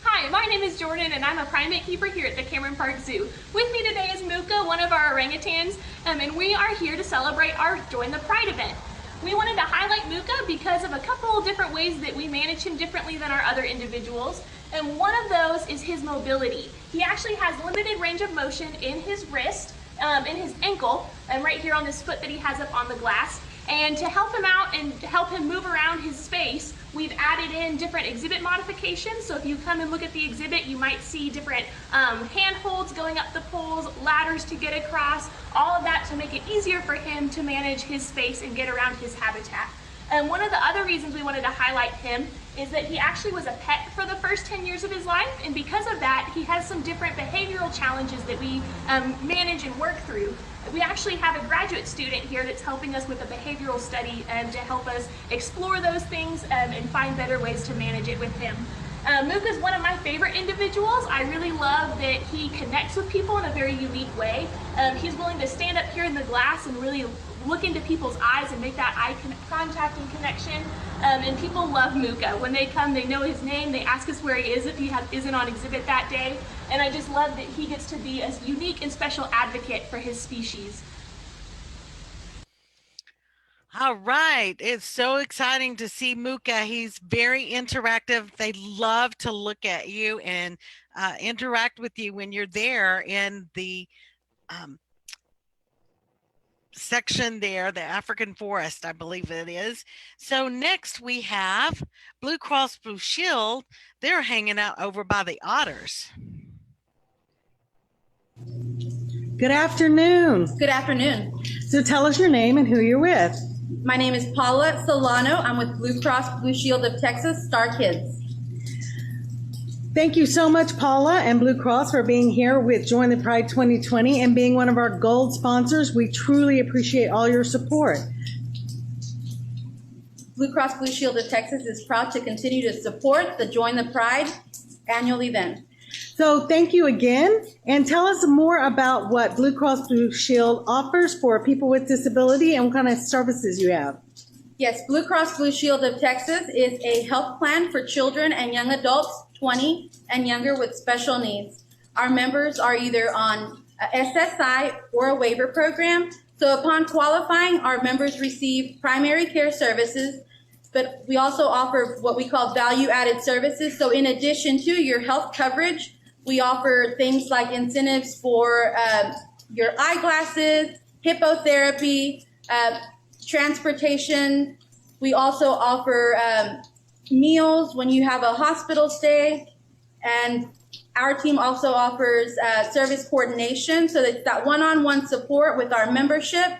Hi, my name is Jordan and I'm a primate keeper here at the Cameron Park Zoo. With me today is Mooka, one of our orangutans, and we are here to celebrate our Join the Pride event. We wanted to highlight Mooka because of a couple different ways that we manage him differently than our other individuals, and one of those is his mobility. He actually has limited range of motion in his wrist, in his ankle, and right here on this foot that he has up on the glass. And to help him out and to help him move around his space, we've added in different exhibit modifications. So if you come and look at the exhibit, you might see different handholds going up the poles, ladders to get across, all of that to make it easier for him to manage his space and get around his habitat. And one of the other reasons we wanted to highlight him is that he actually was a pet for the first 10 years of his life, and because of that, he has some different behavioral challenges that we manage and work through. We actually have a graduate student here that's helping us with a behavioral study to help us explore those things and find better ways to manage it with him. Mooka is one of my favorite individuals. I really love that he connects with people in a very unique way. He's willing to stand up here in the glass and really look into people's eyes and make that eye contact and connection. And people love Mooka. When they come, they know his name. They ask us where he is if he isn't on exhibit that day. And I just love that he gets to be a unique and special advocate for his species. All right. It's so exciting to see Mooka. He's very interactive. They love to look at you and interact with you when you're there in the section there, the African forest, I believe it is. So next we have Blue Cross Blue Shield. They're hanging out over by the otters. Good afternoon. Good afternoon. So tell us your name and who you're with. My name is Paula Solano. I'm with Blue Cross Blue Shield of Texas, Star Kids. Thank you so much, Paula and Blue Cross, for being here with Join the Pride 2020 and being one of our gold sponsors. We truly appreciate all your support. Blue Cross Blue Shield of Texas is proud to continue to support the Join the Pride annual event. So thank you again, and tell us more about what Blue Cross Blue Shield offers for people with disability and what kind of services you have. Yes, Blue Cross Blue Shield of Texas is a health plan for children and young adults 20 and younger with special needs. Our members are either on a SSI or a waiver program. So upon qualifying, our members receive primary care services, but we also offer what we call value-added services. So in addition to your health coverage, we offer things like incentives for your eyeglasses, hippotherapy, transportation. We also offer meals when you have a hospital stay, and our team also offers service coordination, so it's that one-on-one support with our membership.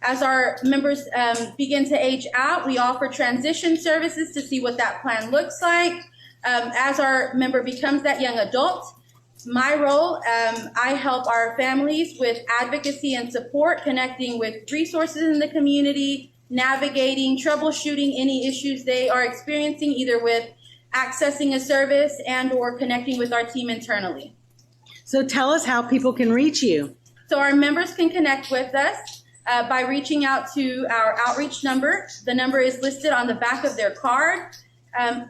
As our members begin to age out, we offer transition services to see what that plan looks like. As our member becomes that young adult, my role, I help our families with advocacy and support, connecting with resources in the community, navigating, troubleshooting any issues they are experiencing, either with accessing a service and or connecting with our team internally. So tell us how people can reach you. So our members can connect with us by reaching out to our outreach number. The number is listed on the back of their card.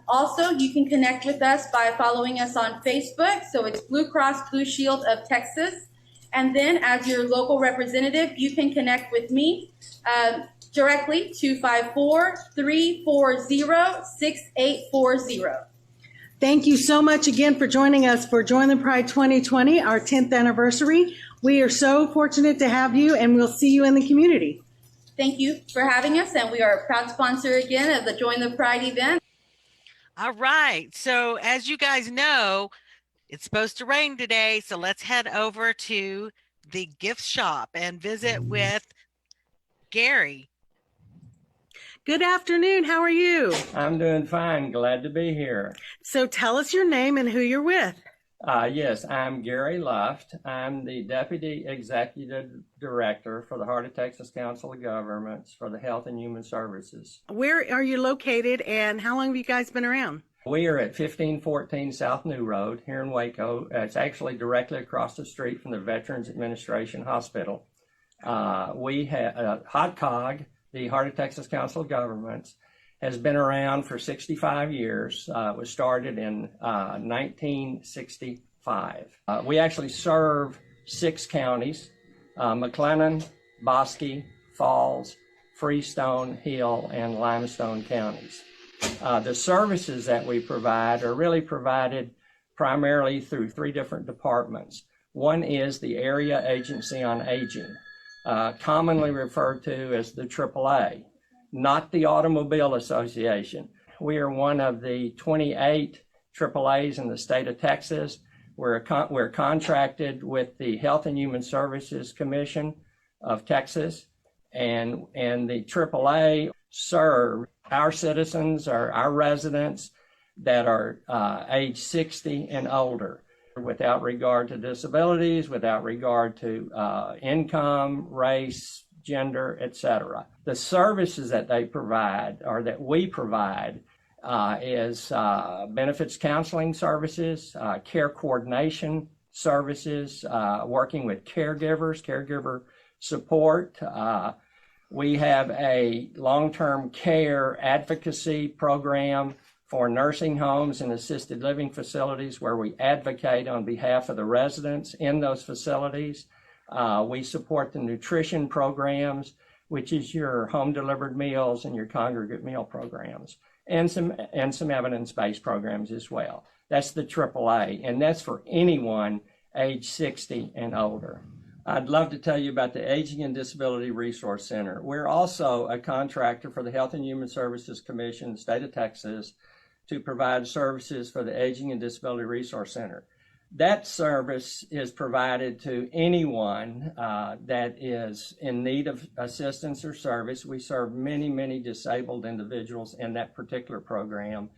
Also, you can connect with us by following us on Facebook. So it's Blue Cross Blue Shield of Texas. And then as your local representative, you can connect with me directly, 254-340-6840. Thank you so much again for joining us for Join the Pride 2020, our 10th anniversary. We are so fortunate to have you, and we'll see you in the community. Thank you for having us, and we are a proud sponsor again of the Join the Pride event. All right. So as you guys know, it's supposed to rain today. So let's head over to the gift shop and visit with Gary. Good afternoon. How are you? I'm doing fine. Glad to be here. So tell us your name and who you're with. Yes, I'm Gary Luft. I'm the Deputy Executive Director for the Heart of Texas Council of Governments for the Health and Human Services. Where are you located and how long have you guys been around? We are at 1514 South New Road here in Waco. It's actually directly across the street from the Veterans Administration Hospital. We have HOTCOG, the Heart of Texas Council of Governments, has been around for 65 years. It was started in 1965. We actually serve 6 counties, McLennan, Bosque, Falls, Freestone, Hill, and Limestone counties. The services that we provide are really provided primarily through 3 different departments. One is the Area Agency on Aging, commonly referred to as the AAA. Not the Automobile Association. We are one of the 28 AAAs in the state of Texas. We're contracted with the Health and Human Services Commission of Texas, and the AAA serve our citizens or our residents that are age 60 and older, without regard to disabilities, without regard to income, race, gender, etc. The services that they provide, or that we provide, is benefits counseling services, care coordination services, working with caregivers, caregiver support. We have a long-term care advocacy program for nursing homes and assisted living facilities where we advocate on behalf of the residents in those facilities. We support the nutrition programs, which is your home delivered meals and your congregate meal programs, and some evidence-based programs as well. That's the AAA, and that's for anyone age 60 and older. I'd love to tell you about the Aging and Disability Resource Center. We're also a contractor for the Health and Human Services Commission, the state of Texas, to provide services for the Aging and Disability Resource Center. That service is provided to anyone that is in need of assistance or service. We serve many, many disabled individuals in that particular program.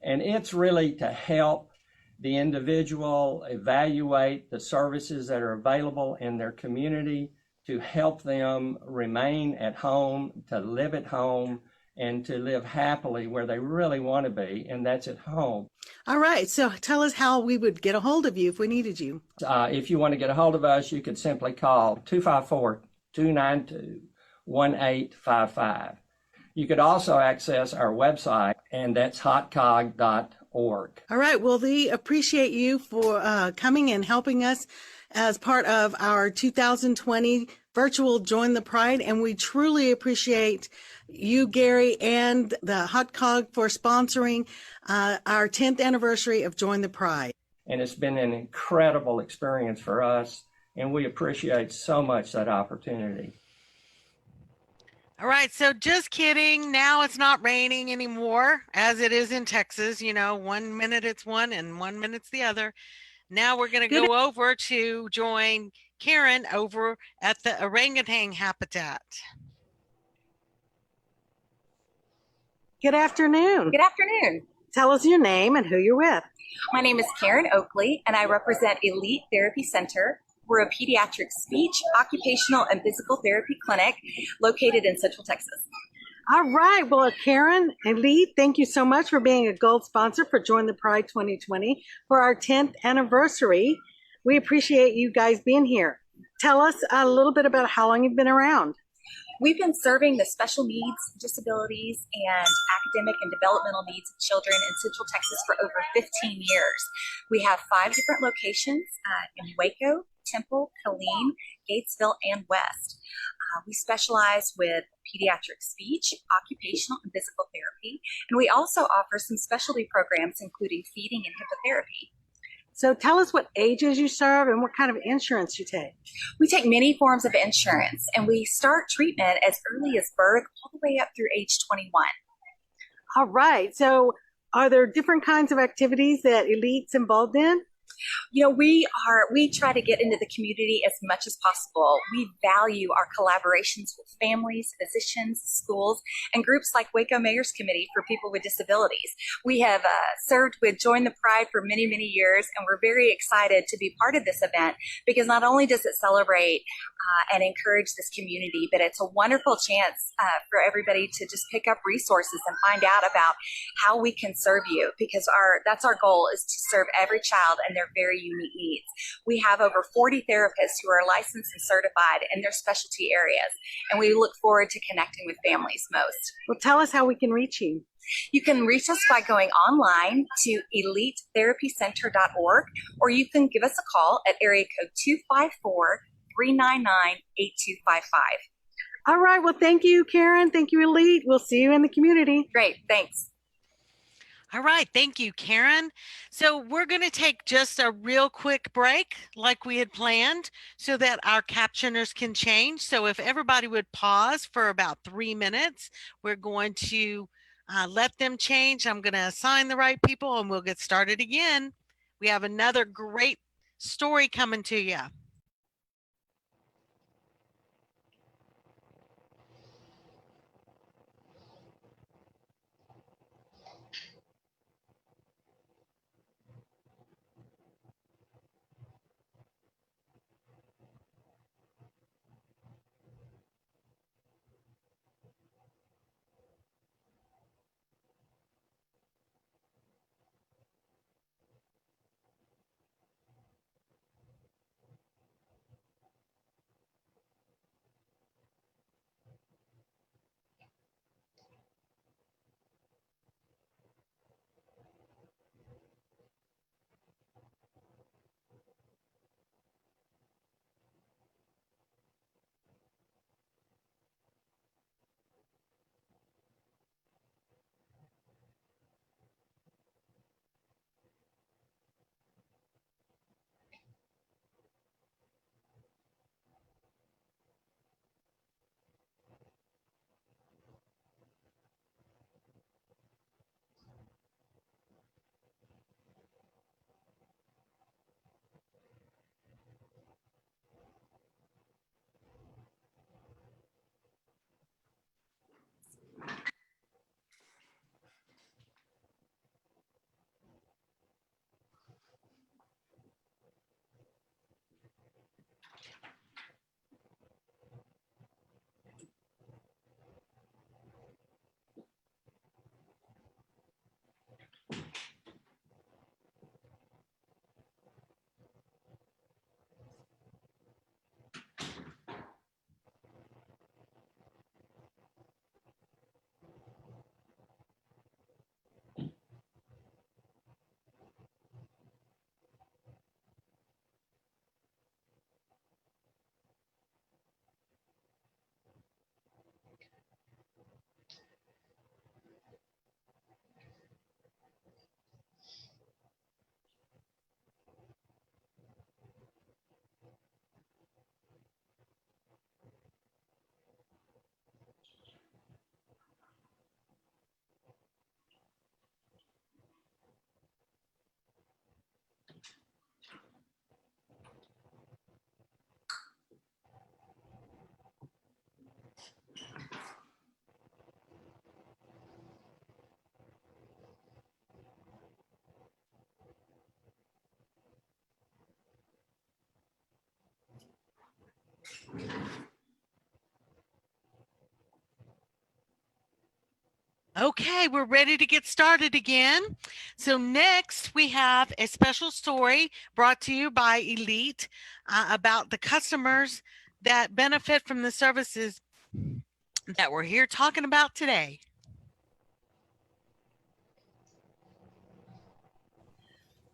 And it's really to help the individual evaluate the services that are available in their community, to help them remain at home, to live at home, and to live happily where they really want to be, and that's at home. All right. So tell us how we would get a hold of you if we needed you. If you want to get a hold of us, you could simply call 254-292-1855. You could also access our website, and that's hotcog.org. All right. Well, we appreciate you for coming and helping us as part of our 2020 virtual Join the Pride. And we truly appreciate you, Gary, and the Hot Cog for sponsoring our 10th anniversary of Join the Pride. And it's been an incredible experience for us, and we appreciate so much that opportunity. All right, so just kidding. Now it's not raining anymore, as it is in Texas. You know, 1 minute it's one and 1 minute it's the other. Now we're going to go over to join Karen over at the orangutan habitat. Good afternoon. Good afternoon. Tell us your name and who you're with. My name is Karen Oakley, and I represent Elite Therapy Center. We're a pediatric speech, occupational, and physical therapy clinic located in Central Texas. All right. Well, Karen, Elite, thank you so much for being a gold sponsor for Join the Pride 2020 for our 10th anniversary. We appreciate you guys being here. Tell us a little bit about how long you've been around. We've been serving the special needs, disabilities, and academic and developmental needs of children in Central Texas for over 15 years. We have 5 different locations in Waco, Temple, Killeen, Gatesville, and West. We specialize with pediatric speech, occupational, and physical therapy, and we also offer some specialty programs including feeding and hippotherapy. So tell us what ages you serve and what kind of insurance you take. We take many forms of insurance, and we start treatment as early as birth all the way up through age 21. All right. So are there different kinds of activities that Elite's involved in? You know, we try to get into the community as much as possible. We value our collaborations with families, physicians, schools, and groups like Waco Mayor's Committee for People with Disabilities. We have served with Join the Pride for many, many years, and we're very excited to be part of this event because not only does it celebrate and encourage this community, but it's a wonderful chance for everybody to just pick up resources and find out about how we can serve you, because that's our goal, is to serve every child and their very unique needs. We have over 40 therapists who are licensed and certified in their specialty areas, and we look forward to connecting with families most. Well, tell us how we can reach you. You can reach us by going online to elitetherapycenter.org, or you can give us a call at area code 254-399-8255. All right. Well, thank you, Karen. Thank you, Elite. We'll see you in the community. Great. Thanks. All right. Thank you, Karen. So we're going to take just a real quick break like we had planned so that our captioners can change. So if everybody would pause for about 3 minutes, we're going to let them change. I'm going to assign the right people and we'll get started again. We have another great story coming to you. Okay, we're ready to get started again. So next we have a special story brought to you by Elite about the customers that benefit from the services that we're here talking about today.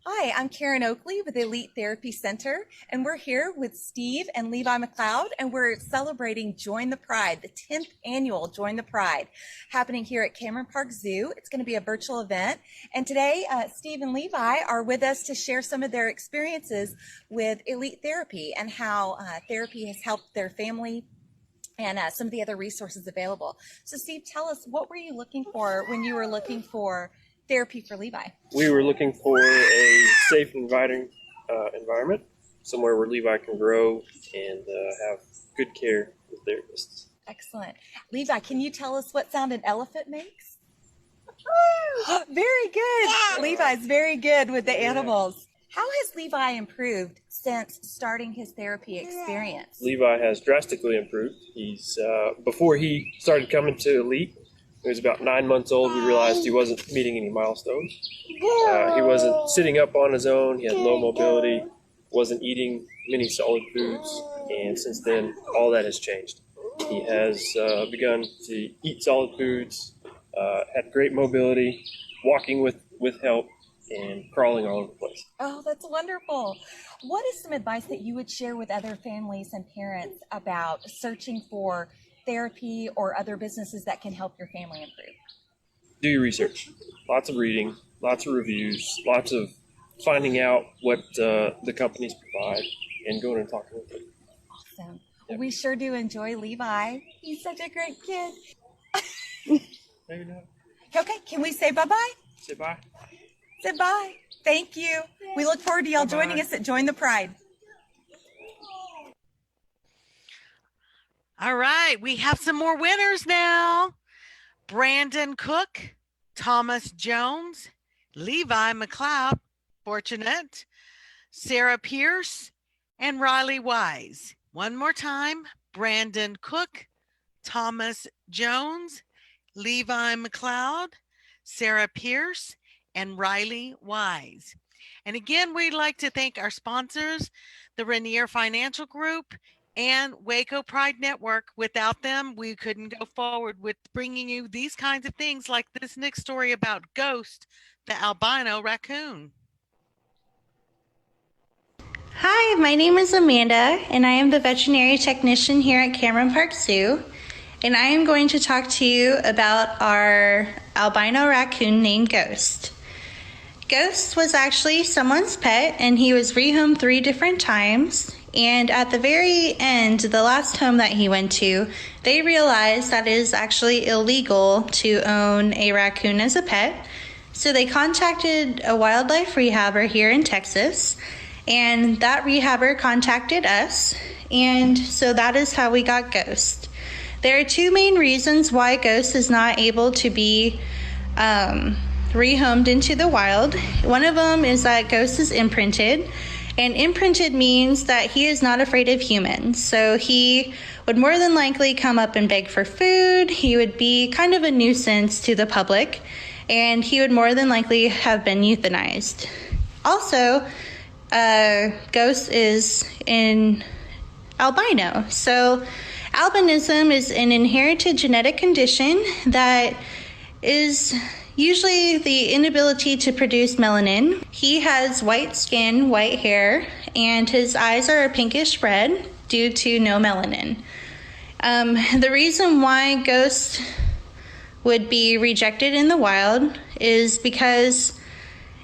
Hi, I'm Karen Oakley with Elite Therapy Center, and we're here with Steve and Levi McLeod, and we're celebrating Join the Pride, the 10th annual Join the Pride, happening here at Cameron Park Zoo. It's going to be a virtual event, and today Steve and Levi are with us to share some of their experiences with Elite Therapy and how therapy has helped their family and some of the other resources available. So Steve, tell us, what were you looking for when you were looking for therapy for Levi? We were looking for a safe, inviting environment, somewhere where Levi can grow and have good care with therapists. Excellent. Levi, can you tell us what sound an elephant makes? Very good. Yeah. Levi's very good with the animals. How has Levi improved since starting his therapy experience? Levi has drastically improved. He's before he started coming to Elite, he was about 9 months old. We realized he wasn't meeting any milestones. He wasn't sitting up on his own. He had low mobility, wasn't eating many solid foods, and since then, all that has changed. He has begun to eat solid foods, had great mobility, walking with help, and crawling all over the place. Oh, that's wonderful. What is some advice that you would share with other families and parents about searching for therapy or other businesses that can help your family improve? Do your research. Lots of reading, lots of reviews, lots of finding out what the companies provide and going and talking with them. Awesome. Well, we sure do enjoy Levi. He's such a great kid. Maybe not. Okay, can we say bye-bye? Say bye. Say bye. Thank you. We look forward to y'all joining us at Join the Pride. All right, we have some more winners now. Brandon Cook, Thomas Jones, Levi McLeod, Fortunate, Sarah Pierce, and Riley Wise. One more time, Brandon Cook, Thomas Jones, Levi McLeod, Sarah Pierce, and Riley Wise. And again, we'd like to thank our sponsors, the Rainier Financial Group and Waco Pride Network. Without them, we couldn't go forward with bringing you these kinds of things like this next story about Ghost, the albino raccoon. Hi, my name is Amanda, and I am the veterinary technician here at Cameron Park Zoo. And I am going to talk to you about our albino raccoon named Ghost. Ghost was actually someone's pet, and he was rehomed 3 different times. And at the very end, the last home that he went to, they realized that it is actually illegal to own a raccoon as a pet. So they contacted a wildlife rehabber here in Texas, and that rehabber contacted us. And so that is how we got Ghost. There are 2 main reasons why Ghost is not able to be rehomed into the wild. One of them is that Ghost is imprinted. And imprinted means that he is not afraid of humans. So he would more than likely come up and beg for food. He would be kind of a nuisance to the public. And he would more than likely have been euthanized. Also, Ghost is in albino. So albinism is an inherited genetic condition that is usually the inability to produce melanin. He has white skin, white hair, and his eyes are a pinkish red due to no melanin. The reason why Ghost would be rejected in the wild is because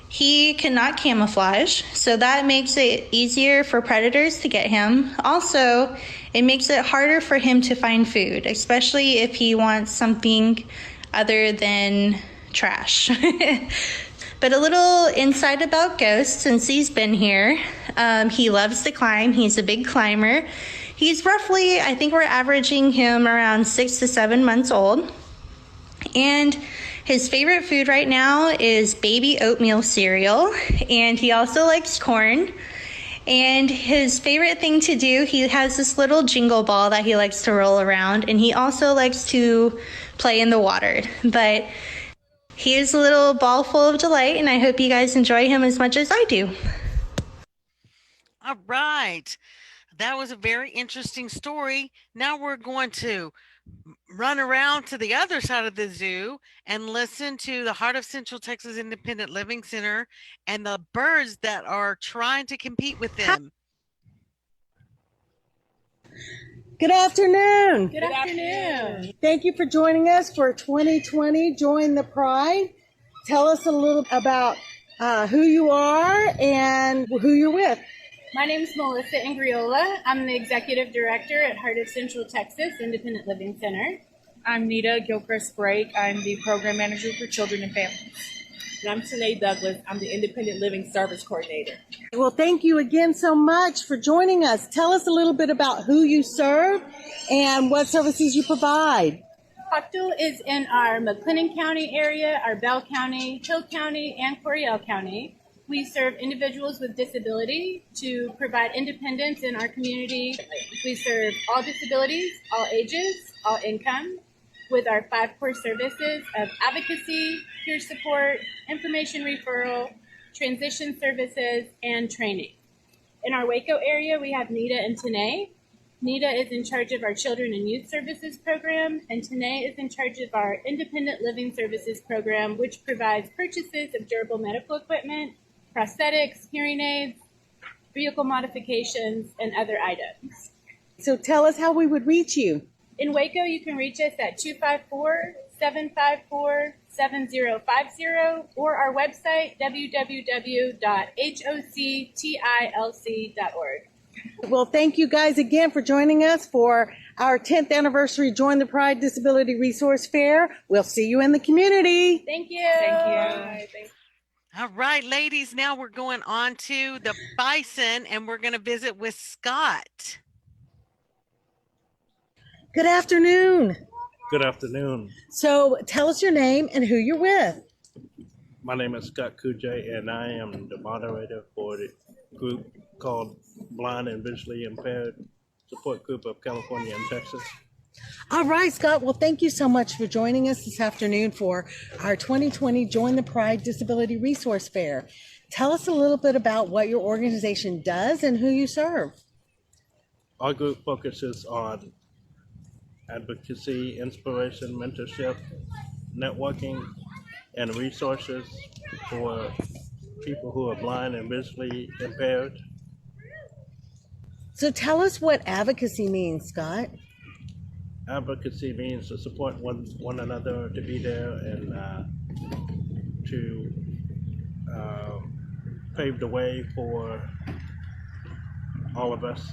he cannot camouflage, so that makes it easier for predators to get him. Also, it makes it harder for him to find food, especially if he wants something other than trash. But a little insight about Ghost, since he's been here. He loves to climb. He's a big climber. He's roughly, I think we're averaging him around 6 to 7 months old. And his favorite food right now is baby oatmeal cereal. And he also likes corn. And his favorite thing to do, he has this little jingle ball that he likes to roll around. And he also likes to play in the water. But he is a little ball full of delight, and I hope you guys enjoy him as much as I do. All right. That was a very interesting story. Now we're going to run around to the other side of the zoo and listen to the Heart of Central Texas Independent Living Center and the birds that are trying to compete with them. Good afternoon. Good afternoon. Thank you for joining us for 2020 Join the Pride. Tell us a little about who you are and who you're with. My name is Melissa Ingriola. I'm the Executive Director at Heart of Central Texas Independent Living Center. I'm Nita Gilchrist Brake. I'm the Program Manager for Children and Families. And I'm Sinead Douglas. I'm the Independent Living Service Coordinator. Well, thank you again so much for joining us. Tell us a little bit about who you serve and what services you provide. HOCTL is in our McLennan County area, our Bell County, Hill County, and Coryell County. We serve individuals with disability to provide independence in our community. We serve all disabilities, all ages, all income, with our 5 core services of advocacy, peer support, information referral, transition services, and training. In our Waco area, we have Nita and Tanae. Nita is in charge of our Children and Youth Services program, and Tanae is in charge of our Independent Living Services program, which provides purchases of durable medical equipment, prosthetics, hearing aids, vehicle modifications, and other items. So tell us how we would reach you. In Waco, you can reach us at 254-754-7050 or our website, www.hoctilc.org. Well, thank you guys again for joining us for our 10th anniversary Join the Pride Disability Resource Fair. We'll see you in the community. Thank you. Thank you. All right, ladies, now we're going on to the bison and we're going to visit with Scott. Good afternoon. Good afternoon. So tell us your name and who you're with. My name is Scott Kujay, and I am the moderator for the group called Blind and Visually Impaired Support Group of California and Texas. All right, Scott. Well, thank you so much for joining us this afternoon for our 2020 Join the Pride Disability Resource Fair. Tell us a little bit about what your organization does and who you serve. Our group focuses on advocacy, inspiration, mentorship, networking, and resources for people who are blind and visually impaired. So tell us what advocacy means, Scott. Advocacy means to support one another, to be there and to pave the way for all of us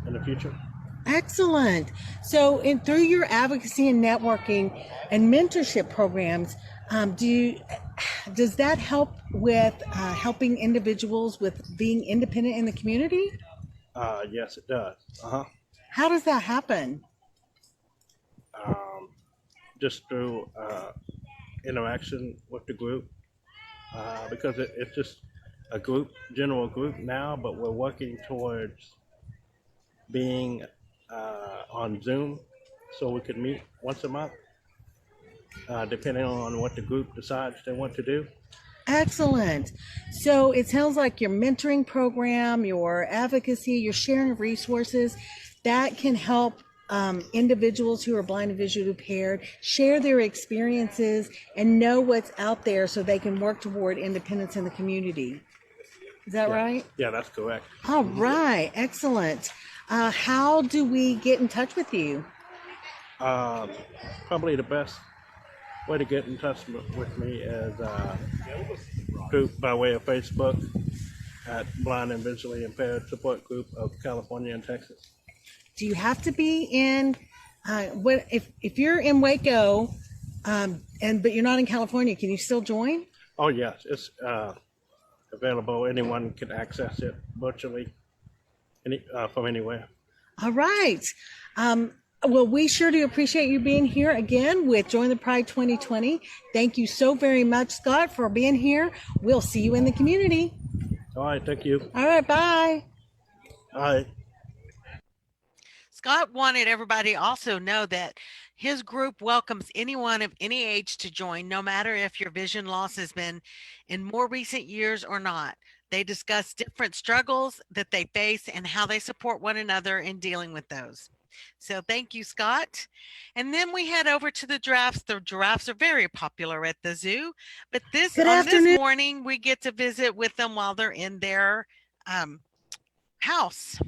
in the future. Excellent. So through your advocacy and networking and mentorship programs, does that help with helping individuals with being independent in the community? Yes, it does. How does that happen? Just through interaction with the group, because it's just a group, general group now, but we're working towards being on Zoom so we can meet once a month, depending on what the group decides they want to do. Excellent. So it sounds like your mentoring program, your advocacy, your sharing of resources, that can help individuals who are blind and visually impaired share their experiences and know what's out there so they can work toward independence in the community. Is that right? Yeah, that's correct. All right. Excellent. How do we get in touch with you? Probably the best way to get in touch with me is by way of Facebook at Blind and Visually Impaired Support Group of California and Texas. Do you have to be in if you're in Waco but you're not in California, can you still join? Oh yes, it's available. Anyone can access it virtually from anywhere. All right. Well, we sure do appreciate you being here again with Join the Pride 2020. Thank you so very much, Scott, for being here. We'll see you in the community. All right, thank you. All right, bye. Bye. Scott wanted everybody to also know that His group welcomes anyone of any age to join, no matter if your vision loss has been in more recent years or not. They discuss different struggles that they face and how they support one another in dealing with those. So thank you, Scott. And then we head over to the giraffes. The giraffes are very popular at the zoo, but this morning we get to visit with them while they're in their house.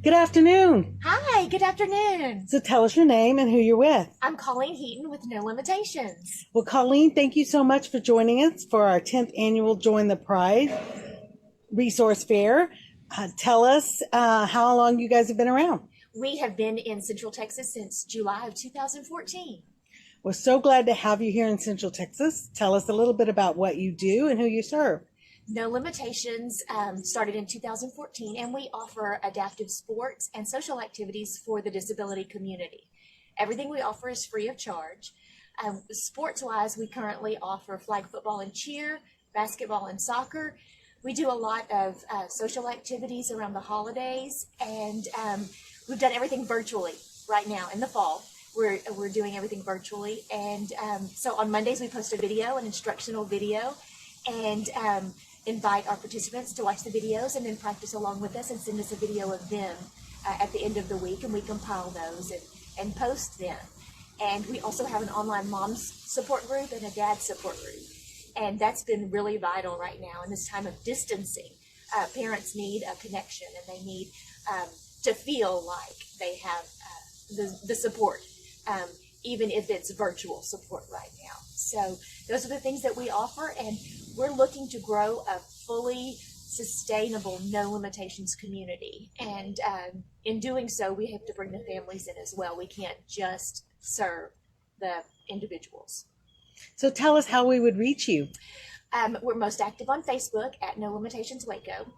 Good afternoon. Hi, good afternoon. So tell us your name and who you're with. I'm Colleen Heaton with No Limitations. Well, Colleen, thank you so much for joining us for our 10th annual Join the Pride Resource Fair. Tell us how long you guys have been around. We have been in Central Texas since July of 2014. We're so glad to have you here in Central Texas. Tell us a little bit about what you do and who you serve. No Limitations started in 2014, and we offer adaptive sports and social activities for the disability community. Everything we offer is free of charge. Sports-wise, we currently offer flag football and cheer, basketball and soccer. We do a lot of social activities around the holidays, and we've done everything virtually right now in the fall. We're doing everything virtually, and so on Mondays we post a video, an instructional video, and invite our participants to watch the videos and then practice along with us and send us a video of them at the end of the week, and we compile those and post them. And we also have an online mom's support group and a dad's support group, and that's been really vital right now in this time of distancing. Parents need a connection, and they need to feel like they have the support, even if it's virtual support right now. So those are the things that we offer, and we're looking to grow a fully sustainable No Limitations community. And in doing so, we have to bring the families in as well. We can't just serve the individuals. So tell us how we would reach you. We're most active on Facebook at No Limitations Waco.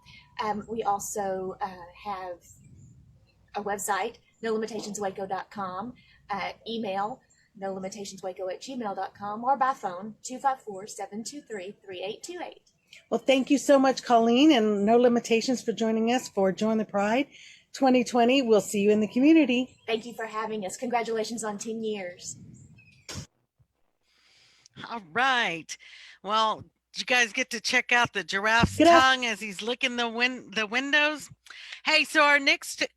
We also have a website, nolimitationswaco.com, email nolimitationswaco@gmail.com, or by phone 254-723-3828. Well, thank you so much, Colleen, and No Limitations for joining us for Join the Pride 2020. We'll see you in the community. Thank you for having us. Congratulations on 10 years. All right. Well, did you guys get to check out the giraffe's tongue as he's licking the windows? Hey, so our next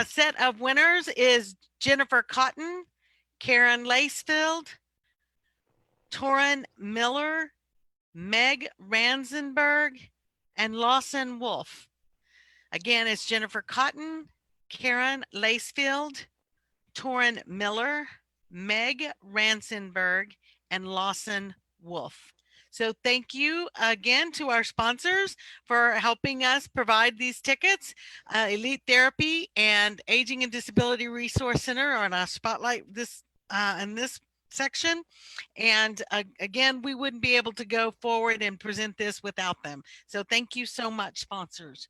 set of winners is Jennifer Cotton, Karen Lacefield, Torin Miller, Meg Ransenberg, and Lawson Wolf. Again, it's Jennifer Cotton, Karen Lacefield, Torin Miller, Meg Ransenberg, and Lawson Wolf. So thank you again to our sponsors for helping us provide these tickets. Elite Therapy and Aging and Disability Resource Center are on our spotlight in this section. And again, we wouldn't be able to go forward and present this without them. So thank you so much, sponsors.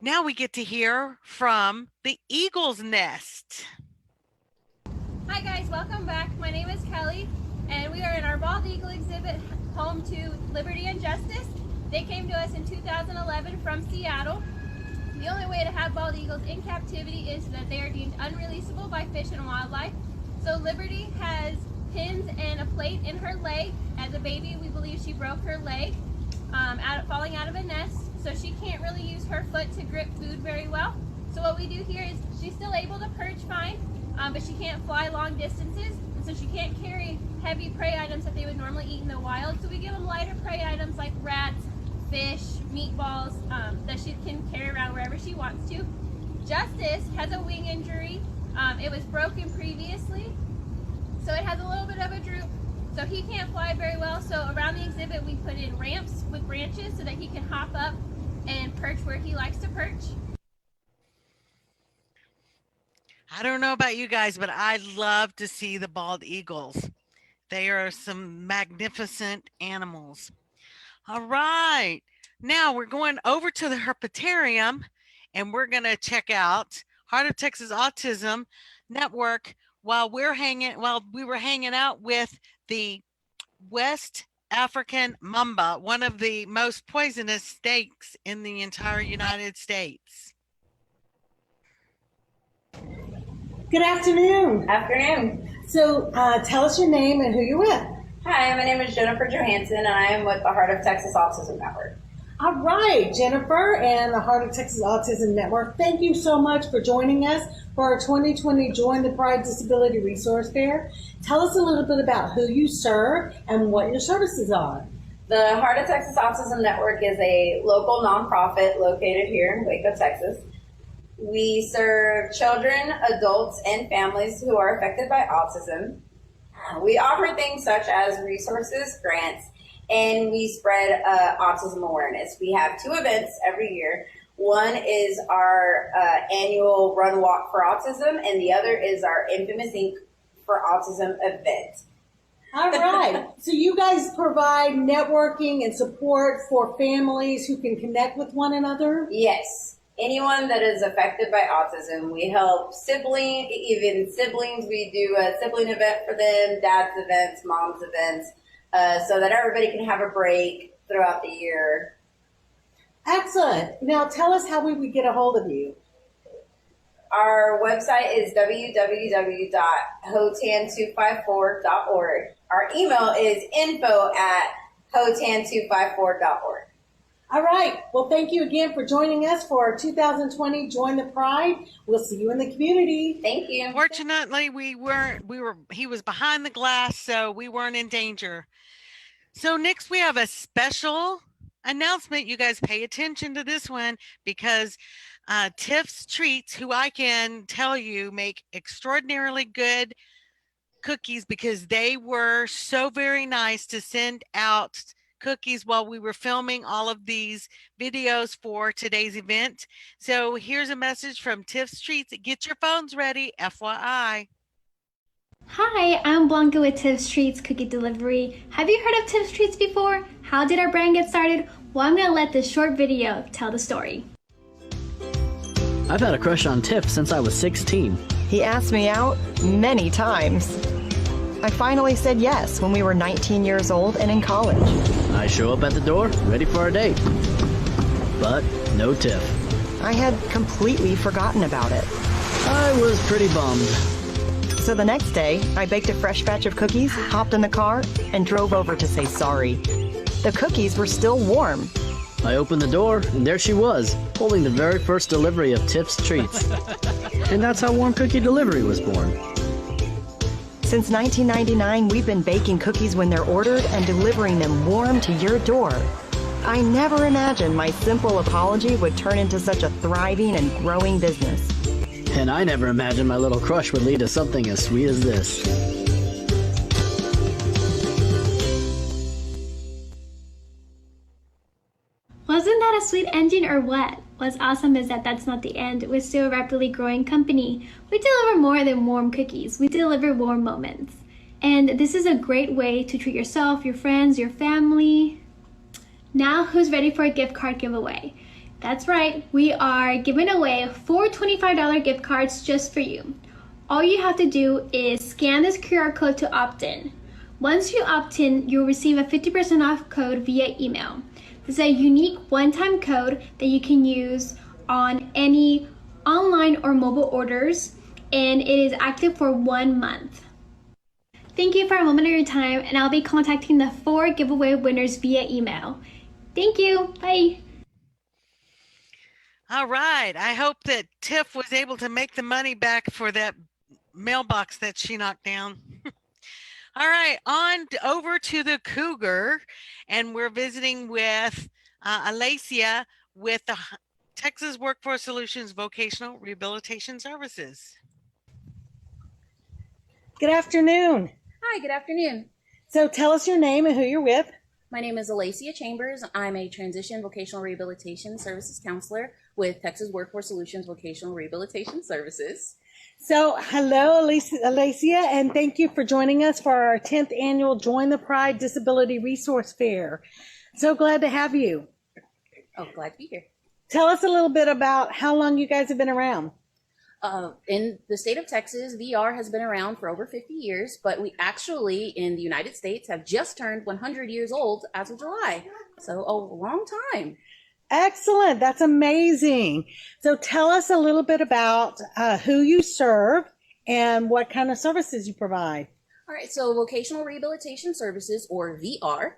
Now we get to hear from the Eagle's Nest. Hi guys, welcome back. My name is Kelly, and we are in our Bald Eagle exhibit, home to Liberty and Justice. They came to us in 2011 from Seattle. The only way to have bald eagles in captivity is that they are deemed unreleasable by Fish and Wildlife. So Liberty has pins and a plate in her leg. As a baby, we believe she broke her leg falling out of a nest, so she can't really use her foot to grip food very well. So what we do here is she's still able to perch fine, but she can't fly long distances, and so she can't carry heavy prey items that they would normally eat in the wild. So we give them lighter prey items like rats, fish, meatballs that she can carry around wherever she wants to. Justice has a wing injury. It was broken previously, so it has a little bit of a droop. So he can't fly very well. So around the exhibit, we put in ramps with branches so that he can hop up and perch where he likes to perch. I don't know about you guys, but I love to see the bald eagles. They are some magnificent animals. All right, now we're going over to the Herpetarium, and we're going to check out Heart of Texas Autism Network while we were hanging out with the West African mamba, one of the most poisonous snakes in the entire United States. Good afternoon. Afternoon. So tell us your name and who you're with. Hi, my name is Jennifer Johansson, and I am with the Heart of Texas Autism Network. All right, Jennifer and the Heart of Texas Autism Network, thank you so much for joining us for our 2020 Join the Pride Disability Resource Fair. Tell us a little bit about who you serve and what your services are. The Heart of Texas Autism Network is a local nonprofit located here in Waco, Texas. We serve children, adults, and families who are affected by autism. We offer things such as resources, grants, and we spread autism awareness. We have 2 events every year. One is our annual Run Walk for Autism, and the other is our Infamous Ink for Autism event. All right. So you guys provide networking and support for families who can connect with one another? Yes. Anyone that is affected by autism, we help siblings. We do a sibling event for them, dad's events, mom's events, so that everybody can have a break throughout the year. Excellent. Now tell us how we would get a hold of you. Our website is www.hotan254.org. Our email is info@hotan254.org. All right. Well, thank you again for joining us for our 2020 Join the Pride. We'll see you in the community. Thank you. Fortunately, he was behind the glass, so we weren't in danger. So next we have a special announcement. You guys pay attention to this one because Tiff's Treats, who I can tell you make extraordinarily good cookies because they were so very nice to send out cookies while we were filming all of these videos for today's event. So here's a message from Tiff's Treats. Get your phones ready, FYI. Hi, I'm Blanca with Tiff's Treats Cookie Delivery. Have you heard of Tiff's Treats before? How did our brand get started? Well, I'm gonna let this short video tell the story. I've had a crush on Tiff since I was 16. He asked me out many times. I finally said yes when we were 19 years old and in college. I show up at the door, ready for a date. But no Tiff. I had completely forgotten about it. I was pretty bummed. So the next day, I baked a fresh batch of cookies, hopped in the car, and drove over to say sorry. The cookies were still warm. I opened the door, and there she was, holding the very first delivery of Tiff's Treats. And that's how Warm Cookie Delivery was born. Since 1999, we've been baking cookies when they're ordered and delivering them warm to your door. I never imagined my simple apology would turn into such a thriving and growing business. And I never imagined my little crush would lead to something as sweet as this. Wasn't that a sweet ending or what? What's awesome is that that's not the end. We're still a rapidly growing company. We deliver more than warm cookies. We deliver warm moments. And this is a great way to treat yourself, your friends, your family. Now, who's ready for a gift card giveaway? That's right, we are giving away 4 $25 gift cards just for you. All you have to do is scan this QR code to opt in. Once you opt in, you'll receive a 50% off code via email. This is a unique one-time code that you can use on any online or mobile orders, and it is active for 1 month. Thank you for a moment of your time, and I'll be contacting the 4 giveaway winners via email. Thank you. Bye. All right. I hope that Tiff was able to make the money back for that mailbox that she knocked down. All right, over to the Cougar, and we're visiting with Alicia with the Texas Workforce Solutions Vocational Rehabilitation Services. Good afternoon. Hi, good afternoon. So tell us your name and who you're with. My name is Alicia Chambers. I'm a transition vocational rehabilitation services counselor with Texas Workforce Solutions Vocational Rehabilitation Services. So hello, Alicia, and thank you for joining us for our 10th annual Join the Pride Disability Resource Fair. So glad to have you. Oh, glad to be here. Tell us a little bit about how long you guys have been around. In the state of Texas, VR has been around for over 50 years, but we actually, in the United States, have just turned 100 years old as of July. So a long time. Excellent. That's amazing. So tell us a little bit about who you serve and what kind of services you provide. All right, so Vocational Rehabilitation Services, or VR,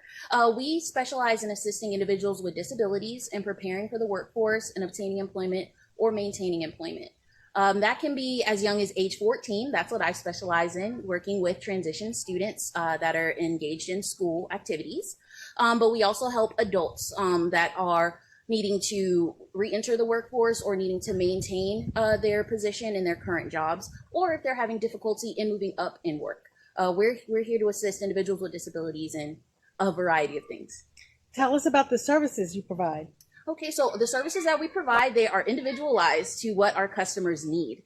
we specialize in assisting individuals with disabilities in preparing for the workforce and obtaining employment or maintaining employment. That can be as young as age 14. That's what I specialize in, working with transition students that are engaged in school activities. But we also help adults that are needing to re-enter the workforce or needing to maintain their position in their current jobs, or if they're having difficulty in moving up in work. We're here to assist individuals with disabilities in a variety of things. Tell us about the services you provide. Okay, so the services that we provide, they are individualized to what our customers need.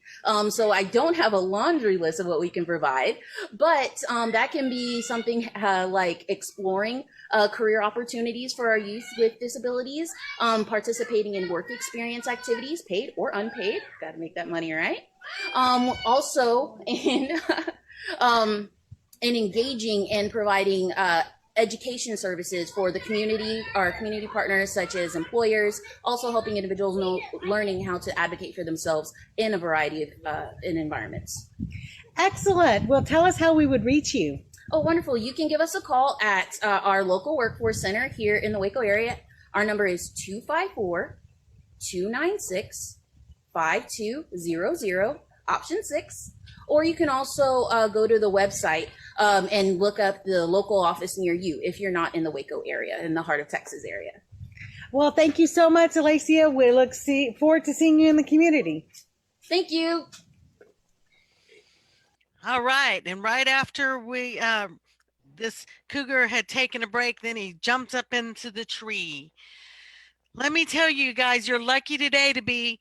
So I don't have a laundry list of what we can provide, but that can be something like exploring career opportunities for our youth with disabilities, participating in work experience activities, paid or unpaid. Got to make that money, right? Also in engaging and providing education services for the community, our community partners such as employers, also helping individuals learning how to advocate for themselves in a variety of environments. Excellent. Well, tell us how we would reach you. Oh, wonderful. You can give us a call at our local workforce center here in the Waco area. Our number is 254-296-5200, option 6. Or you can also go to the website and look up the local office near you if you're not in the Waco area, in the heart of Texas area. Well, thank you so much, Alacia. We look forward to seeing you in the community. Thank you. All right. And right after this cougar had taken a break, then he jumped up into the tree. Let me tell you guys, you're lucky today to be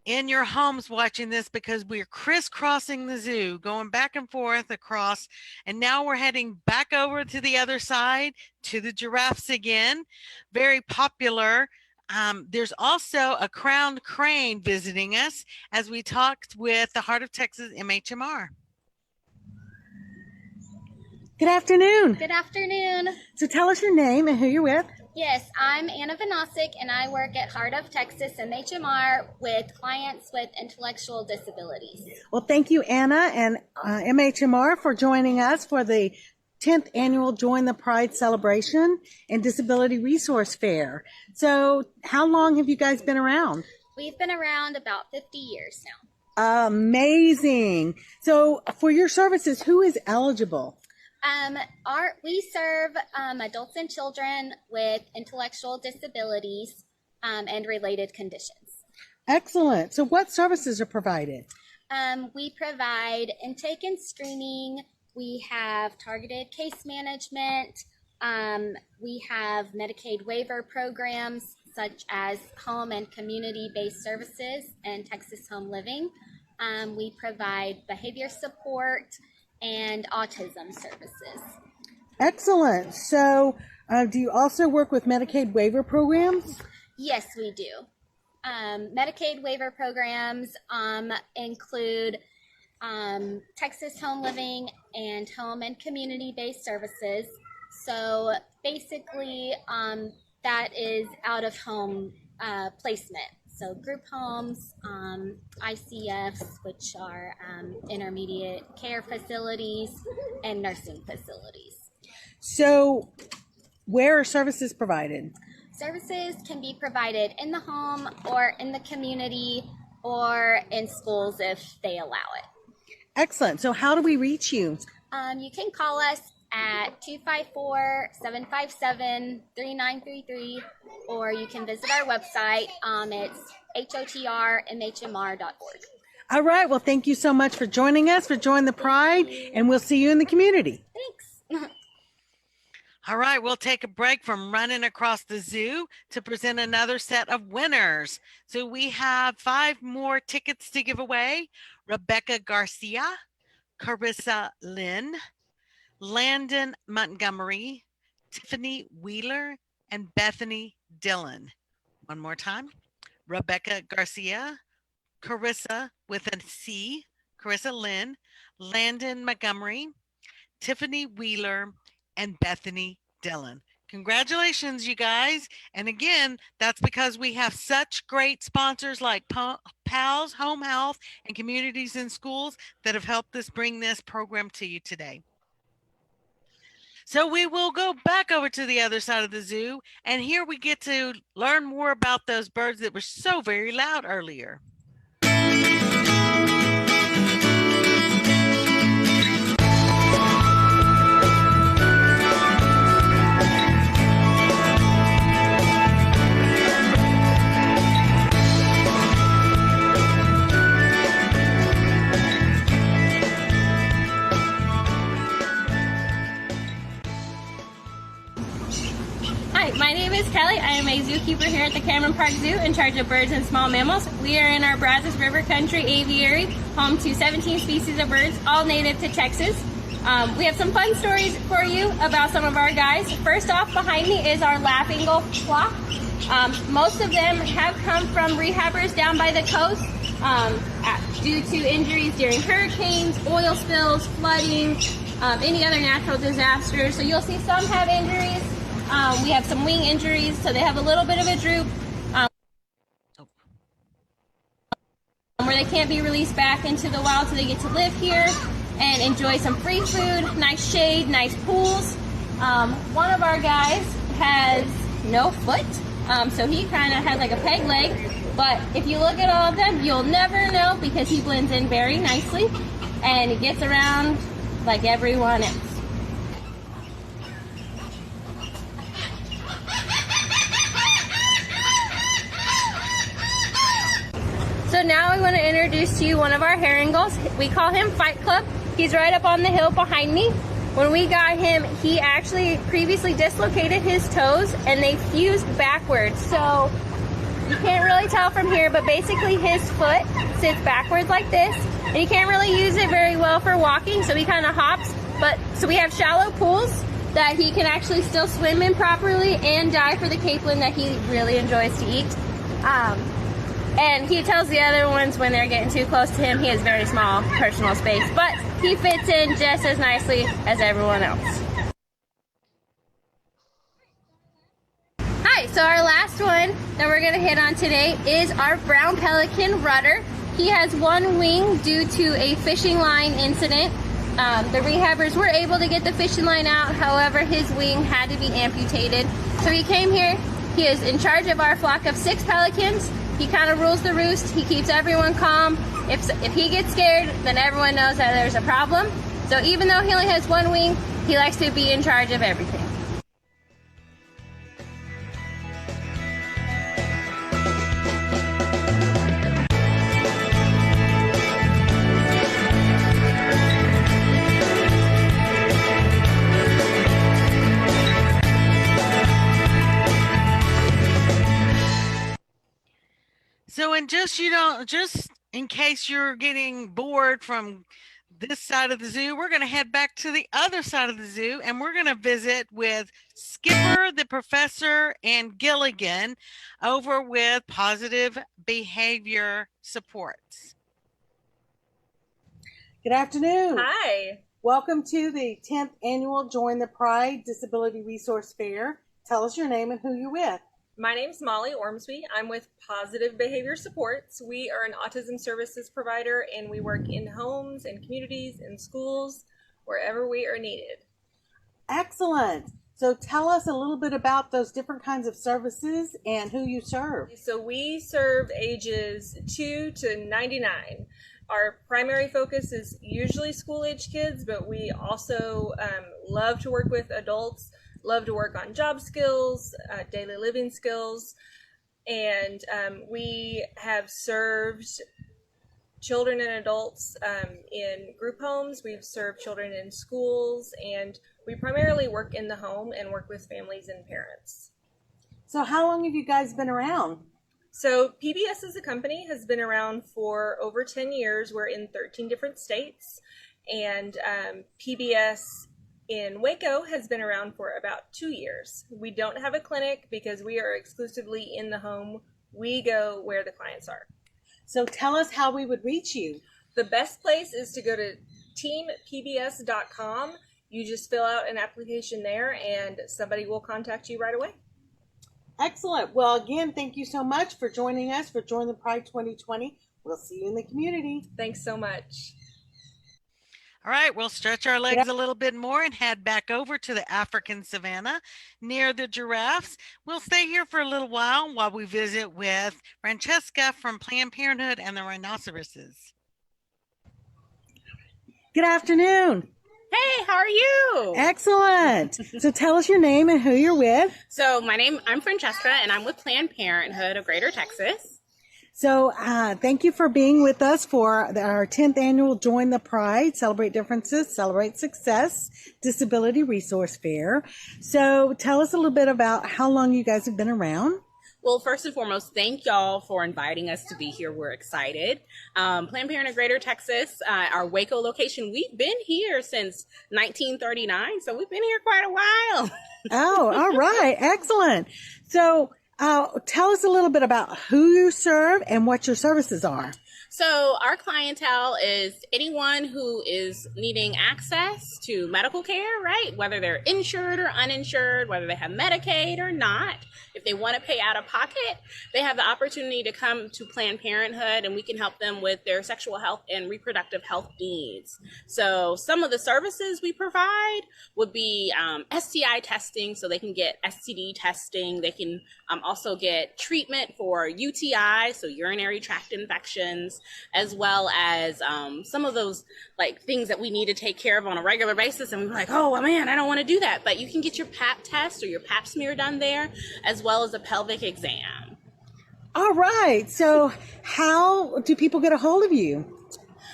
in your homes watching this, because we're crisscrossing the zoo, going back and forth across, and now we're heading back over to the other side to the giraffes again. Very popular. There's also a crowned crane visiting us as we talked with the Heart of Texas MHMR. Good afternoon. Good afternoon. So tell us your name and who you're with. Yes, I'm Anna Vanosic, and I work at Heart of Texas MHMR with clients with intellectual disabilities. Well, thank you, Anna and MHMR, for joining us for the 10th annual Join the Pride celebration and Disability Resource Fair. So how long have you guys been around? We've been around about 50 years now. Amazing. So for your services, who is eligible? We serve adults and children with intellectual disabilities and related conditions. Excellent. So what services are provided? We provide intake and screening. We have targeted case management. We have Medicaid waiver programs such as home and community-based services and Texas Home Living. We provide behavior support and autism services. Excellent. So do you also work with Medicaid waiver programs? Yes, we do. Medicaid waiver programs include Texas Home Living and home and community-based services. So basically, that is out-of-home placement. So group homes, ICFs, which are intermediate care facilities, and nursing facilities. So where are services provided? Services can be provided in the home or in the community or in schools if they allow it. Excellent. So how do we reach you? You can call us at 254-757-3933, or you can visit our website. It's hotrmhmr.org. All right. Well, thank you so much for joining us, for Join the Pride, and we'll see you in the community. Thanks. All right, we'll take a break from running across the zoo to present another set of winners. So we have 5 more tickets to give away. Rebecca Garcia, Carissa Lynn, Landon Montgomery, Tiffany Wheeler, and Bethany Dillon. One more time. Rebecca Garcia, Carissa with a C, Carissa Lynn, Landon Montgomery, Tiffany Wheeler, and Bethany Dillon. Congratulations, you guys. And again, that's because we have such great sponsors like PALS, Home Health, and Communities in Schools that have helped us bring this program to you today. So we will go back over to the other side of the zoo, and here we get to learn more about those birds that were so very loud earlier. Hi, my name is Kelly. I am a zookeeper here at the Cameron Park Zoo in charge of birds and small mammals. We are in our Brazos River Country Aviary, home to 17 species of birds, all native to Texas. We have some fun stories for you about some of our guys. First off, behind me is our Laughing Gull flock. Most of them have come from rehabbers down by the coast due to injuries during hurricanes, oil spills, flooding, any other natural disasters. So you'll see some have injuries. We have some wing injuries, so they have a little bit of a droop where they can't be released back into the wild, so they get to live here and enjoy some free food, nice shade, nice pools. One of our guys has no foot, so he kind of has like a peg leg, but if you look at all of them, you'll never know because he blends in very nicely and he gets around like everyone else. So now I want to introduce to you one of our herring gulls. We call him Fight Club. He's right up on the hill behind me. When we got him, he actually previously dislocated his toes and they fused backwards. So you can't really tell from here, but basically his foot sits backwards like this, and he can't really use it very well for walking, so he kind of hops. But so we have shallow pools that he can actually still swim in properly and dive for the capelin that he really enjoys to eat. And he tells the other ones when they're getting too close to him, he has very small personal space, but he fits in just as nicely as everyone else. Hi, so our last one that we're gonna hit on today is our brown pelican rudder. He has one wing due to a fishing line incident. The rehabbers were able to get the fishing line out, however, his wing had to be amputated. So he came here, he is in charge of our flock of 6 pelicans. He kind of rules the roost. He keeps everyone calm. If he gets scared, then everyone knows that there's a problem. So even though he only has one wing, he likes to be in charge of everything. So, and just in case you're getting bored from this side of the zoo, we're going to head back to the other side of the zoo, and we're going to visit with Skipper, the professor, and Gilligan over with Positive Behavior Supports. Good afternoon. Hi. Welcome to the 10th annual Join the Pride Disability Resource Fair. Tell us your name and who you're with. My name's Molly Ormsby. I'm with Positive Behavior Supports. We are an autism services provider, and we work in homes and communities and schools wherever we are needed. Excellent. So tell us a little bit about those different kinds of services and who you serve. So we serve ages 2 to 99. Our primary focus is usually school-age kids, but we also love to work with adults, love to work on job skills, daily living skills, and we have served children and adults in group homes. We've served children in schools, and we primarily work in the home and work with families and parents. So how long have you guys been around? So PBS as a company has been around for over 10 years. We're in 13 different states, and PBS in Waco has been around for about 2 years. We don't have a clinic because we are exclusively in the home. We go where the clients are. So tell us how we would reach you. The best place is to go to teampbs.com. You just fill out an application there and somebody will contact you right away. Excellent. Well, again, thank you so much for joining us for Join the Pride 2020. We'll see you in the community. Thanks so much. All right, we'll stretch our legs a little bit more and head back over to the African savanna near the giraffes. We'll stay here for a little while we visit with Francesca from Planned Parenthood and the rhinoceroses. Good afternoon. Hey, how are you? Excellent. So tell us your name and who you're with. So I'm Francesca, and I'm with Planned Parenthood of Greater Texas. So thank you for being with us for our 10th annual Join the Pride, Celebrate Differences, Celebrate Success, Disability Resource Fair. So tell us a little bit about how long you guys have been around. Well, first and foremost, thank y'all for inviting us to be here. We're excited. Planned Parenthood of Greater Texas, our Waco location, we've been here since 1939, so we've been here quite a while. Oh, all right. Excellent. So tell us a little bit about who you serve and what your services are. So our clientele is anyone who is needing access to medical care, right? Whether they're insured or uninsured, whether they have Medicaid or not. If they want to pay out of pocket, they have the opportunity to come to Planned Parenthood and we can help them with their sexual health and reproductive health needs. So some of the services we provide would be STI testing, so they can get STD testing. They can also get treatment for UTI, so urinary tract infections, as well as some of those like things that we need to take care of on a regular basis. And we're like, oh well, man, I don't want to do that. But you can get your Pap test or your Pap smear done there, as well as a pelvic exam. All right. So how do people get a hold of you?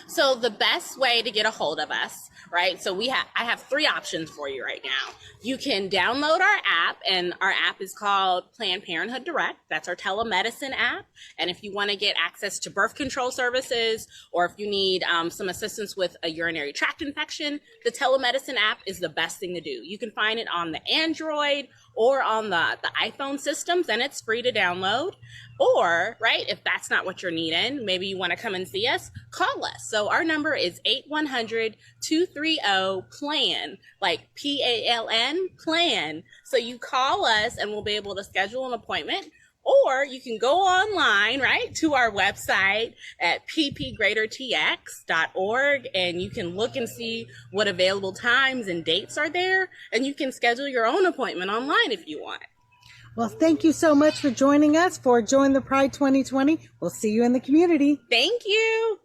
So the best way to get a hold of us, right? So I have 3 options for you right now. You can download our app, and our app is called Planned Parenthood Direct. That's our telemedicine app. And if you want to get access to birth control services, or if you need some assistance with a urinary tract infection, the telemedicine app is the best thing to do. You can find it on the Android or on the iPhone systems, and it's free to download. Or, right, if that's not what you're needing, maybe you want to come and see us, call us. So our number is 800-230-PLAN, like PALN, PLAN. So you call us and we'll be able to schedule an appointment. Or you can go online, right, to our website at ppgreatertx.org, and you can look and see what available times and dates are there, and you can schedule your own appointment online if you want. Well, thank you so much for joining us for Join the Pride 2020. We'll see you in the community. Thank you.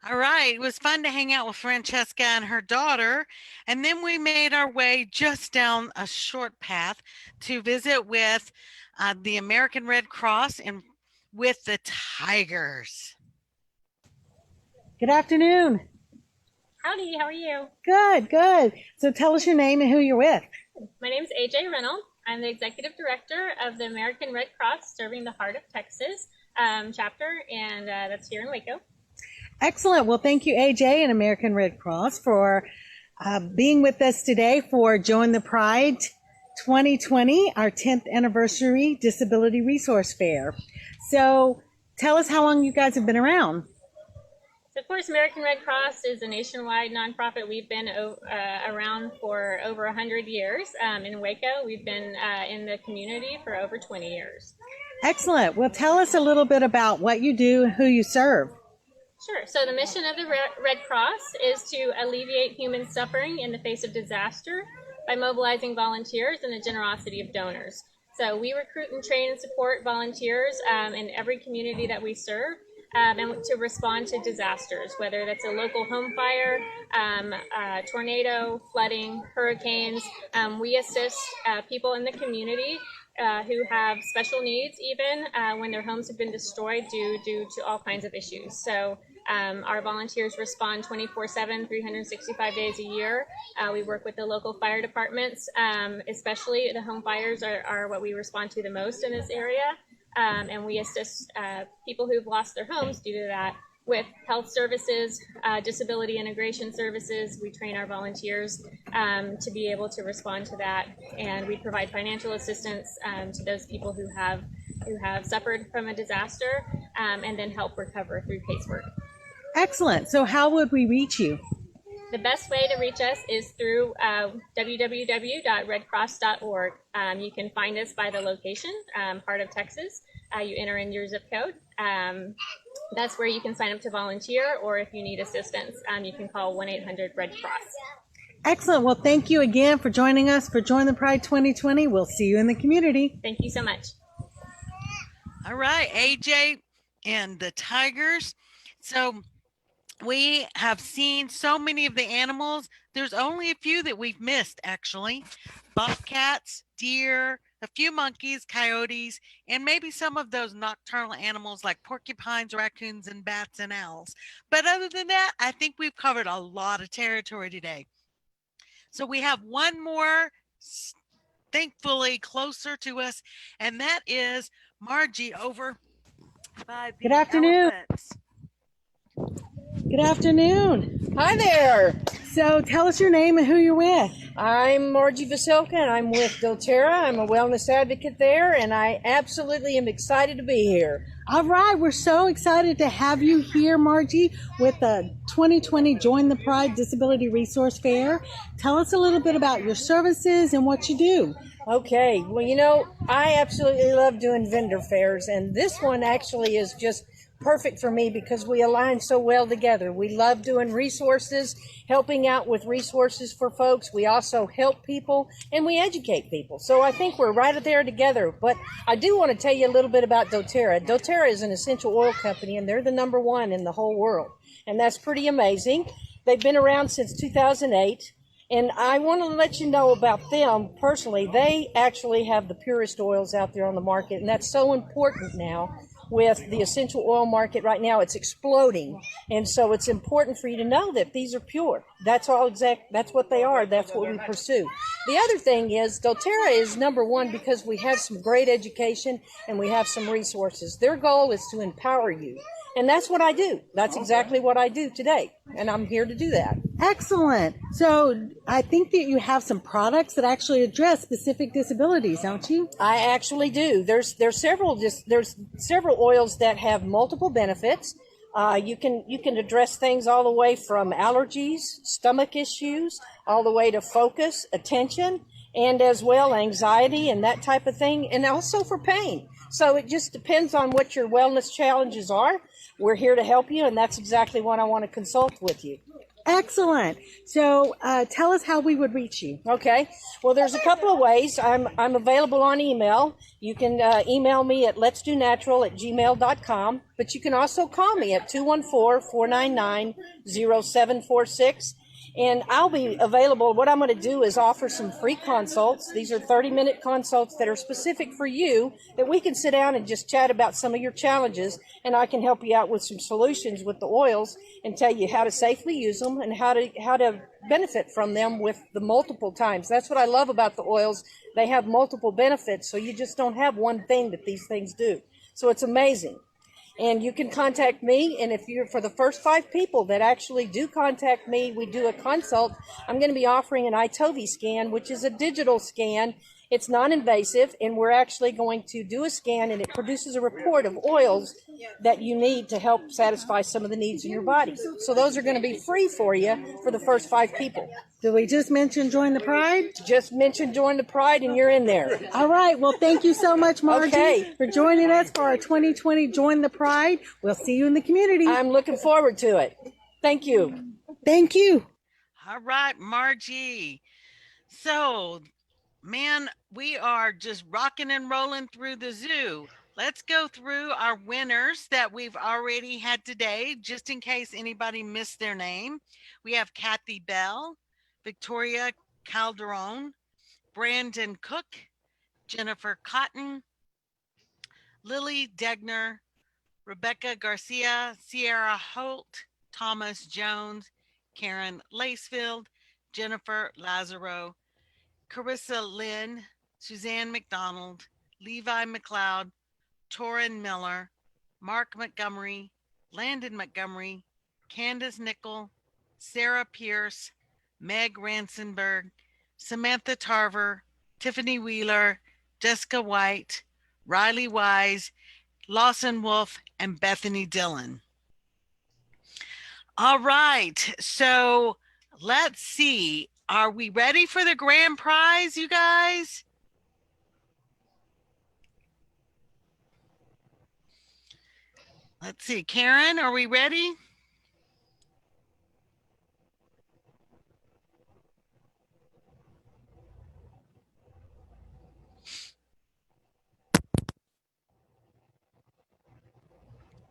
All right, it was fun to hang out with Francesca and her daughter, and then we made our way just down a short path to visit with the American Red Cross and with the tigers. Good afternoon. Howdy, how are you? Good, good. So tell us your name and who you're with. My name is AJ Reynolds. I'm the Executive Director of the American Red Cross Serving the Heart of Texas chapter, and that's here in Waco. Excellent. Well, thank you, AJ and American Red Cross, for being with us today for Join the Pride 2020, our 10th anniversary Disability Resource Fair. So tell us how long you guys have been around. So, of course, American Red Cross is a nationwide nonprofit. We've been around for over 100 years. In Waco, we've been in the community for over 20 years. Excellent. Well, tell us a little bit about what you do and who you serve. Sure. So the mission of the Red Cross is to alleviate human suffering in the face of disaster by mobilizing volunteers and the generosity of donors. So we recruit and train and support volunteers in every community that we serve. And to respond to disasters, whether that's a local home fire, tornado, flooding, hurricanes. We assist people in the community who have special needs, even when their homes have been destroyed due to all kinds of issues. So our volunteers respond 24/7, 365 days a year. We work with the local fire departments, especially the home fires are what we respond to the most in this area. And we assist people who've lost their homes due to that with health services, disability integration services. We train our volunteers to be able to respond to that, and we provide financial assistance to those people who have suffered from a disaster, and then help recover through casework. Excellent. So how would we reach you? The best way to reach us is through www.redcross.org. You can find us by the location, Heart of Texas. You enter in your zip code. That's where you can sign up to volunteer, or if you need assistance, you can call 1-800-RED-CROSS. Excellent. Well, thank you again for joining us for Join the Pride 2020. We'll see you in the community. Thank you so much. All right, AJ and the Tigers. So we have seen so many of the animals. There's only a few that we've missed, actually. Bobcats, deer, a few monkeys, coyotes, and maybe some of those nocturnal animals like porcupines, raccoons, and bats and owls. But other than that, I think we've covered a lot of territory today. So we have one more, thankfully, closer to us, and that is Margie over by the Good afternoon. elephants. Good afternoon. Hi there. So tell us your name and who you're with. I'm Margie Vasilka, and I'm with doTERRA. I'm a wellness advocate there, and I absolutely am excited to be here. All right, we're so excited to have you here, Margie, with the 2020 Join the Pride Disability Resource Fair. Tell us a little bit about your services and what you do. Okay, well, you know, I absolutely love doing vendor fairs, and this one actually is just perfect for me because we align so well together. We love doing resources, helping out with resources for folks. We also help people and we educate people. So I think we're right there together. But I do want to tell you a little bit about doTERRA. doTERRA is an essential oil company, and they're the #1 in the whole world. And that's pretty amazing. They've been around since 2008. And I want to let you know about them personally. They actually have the purest oils out there on the market, and that's so important now. With the essential oil market right now, it's exploding. And so it's important for you to know that these are pure. That's what they are. That's what we pursue. The other thing is doTERRA is #1 because we have some great education and we have some resources. Their goal is to empower you. And that's what I do. That's exactly what I do today. And I'm here to do that. Excellent. So I think that you have some products that actually address specific disabilities, don't you? I actually do. There's several oils that have multiple benefits. You can address things all the way from allergies, stomach issues, all the way to focus, attention, and as well anxiety and that type of thing, and also for pain. So it just depends on what your wellness challenges are. We're here to help you, and that's exactly what I want to consult with you. Excellent. So tell us how we would reach you. Okay. Well, there's a couple of ways. I'm available on email. You can email me at letsdonatural@gmail.com, but you can also call me at 214-499-0746. And I'll be available. What I'm going to do is offer some free consults. These are 30-minute consults that are specific for you, that we can sit down and just chat about some of your challenges, and I can help you out with some solutions with the oils and tell you how to safely use them and how to benefit from them with the multiple times. That's what I love about the oils. They have multiple benefits, so you just don't have one thing that these things do. So it's amazing. And you can contact me, and if you're for the first 5 people that actually do contact me, we do a consult. I'm going to be offering an iTovi scan, which is a digital scan. It's non-invasive, and we're actually going to do a scan, and it produces a report of oils that you need to help satisfy some of the needs in your body. So those are going to be free for you for the first 5 people. Did we just mention Join the Pride? Just mention Join the Pride, and you're in there. All right. Well, thank you so much, Margie, for joining us for our 2020 Join the Pride. We'll see you in the community. I'm looking forward to it. Thank you. Thank you. All right, Margie. So, man, we are just rocking and rolling through the zoo. Let's go through our winners that we've already had today, just in case anybody missed their name. We have Kathy Bell, Victoria Calderon, Brandon Cook, Jennifer Cotton, Lily Degner, Rebecca Garcia, Sierra Holt, Thomas Jones, Karen Lacefield, Jennifer Lazaro, Carissa Lynn, Suzanne McDonald, Levi McLeod, Torin Miller, Mark Montgomery, Landon Montgomery, Candace Nickel, Sarah Pierce, Meg Ransenberg, Samantha Tarver, Tiffany Wheeler, Jessica White, Riley Wise, Lawson Wolf, and Bethany Dillon. All right, so let's see. Are we ready for the grand prize, you guys? Let's see. Karen, are we ready?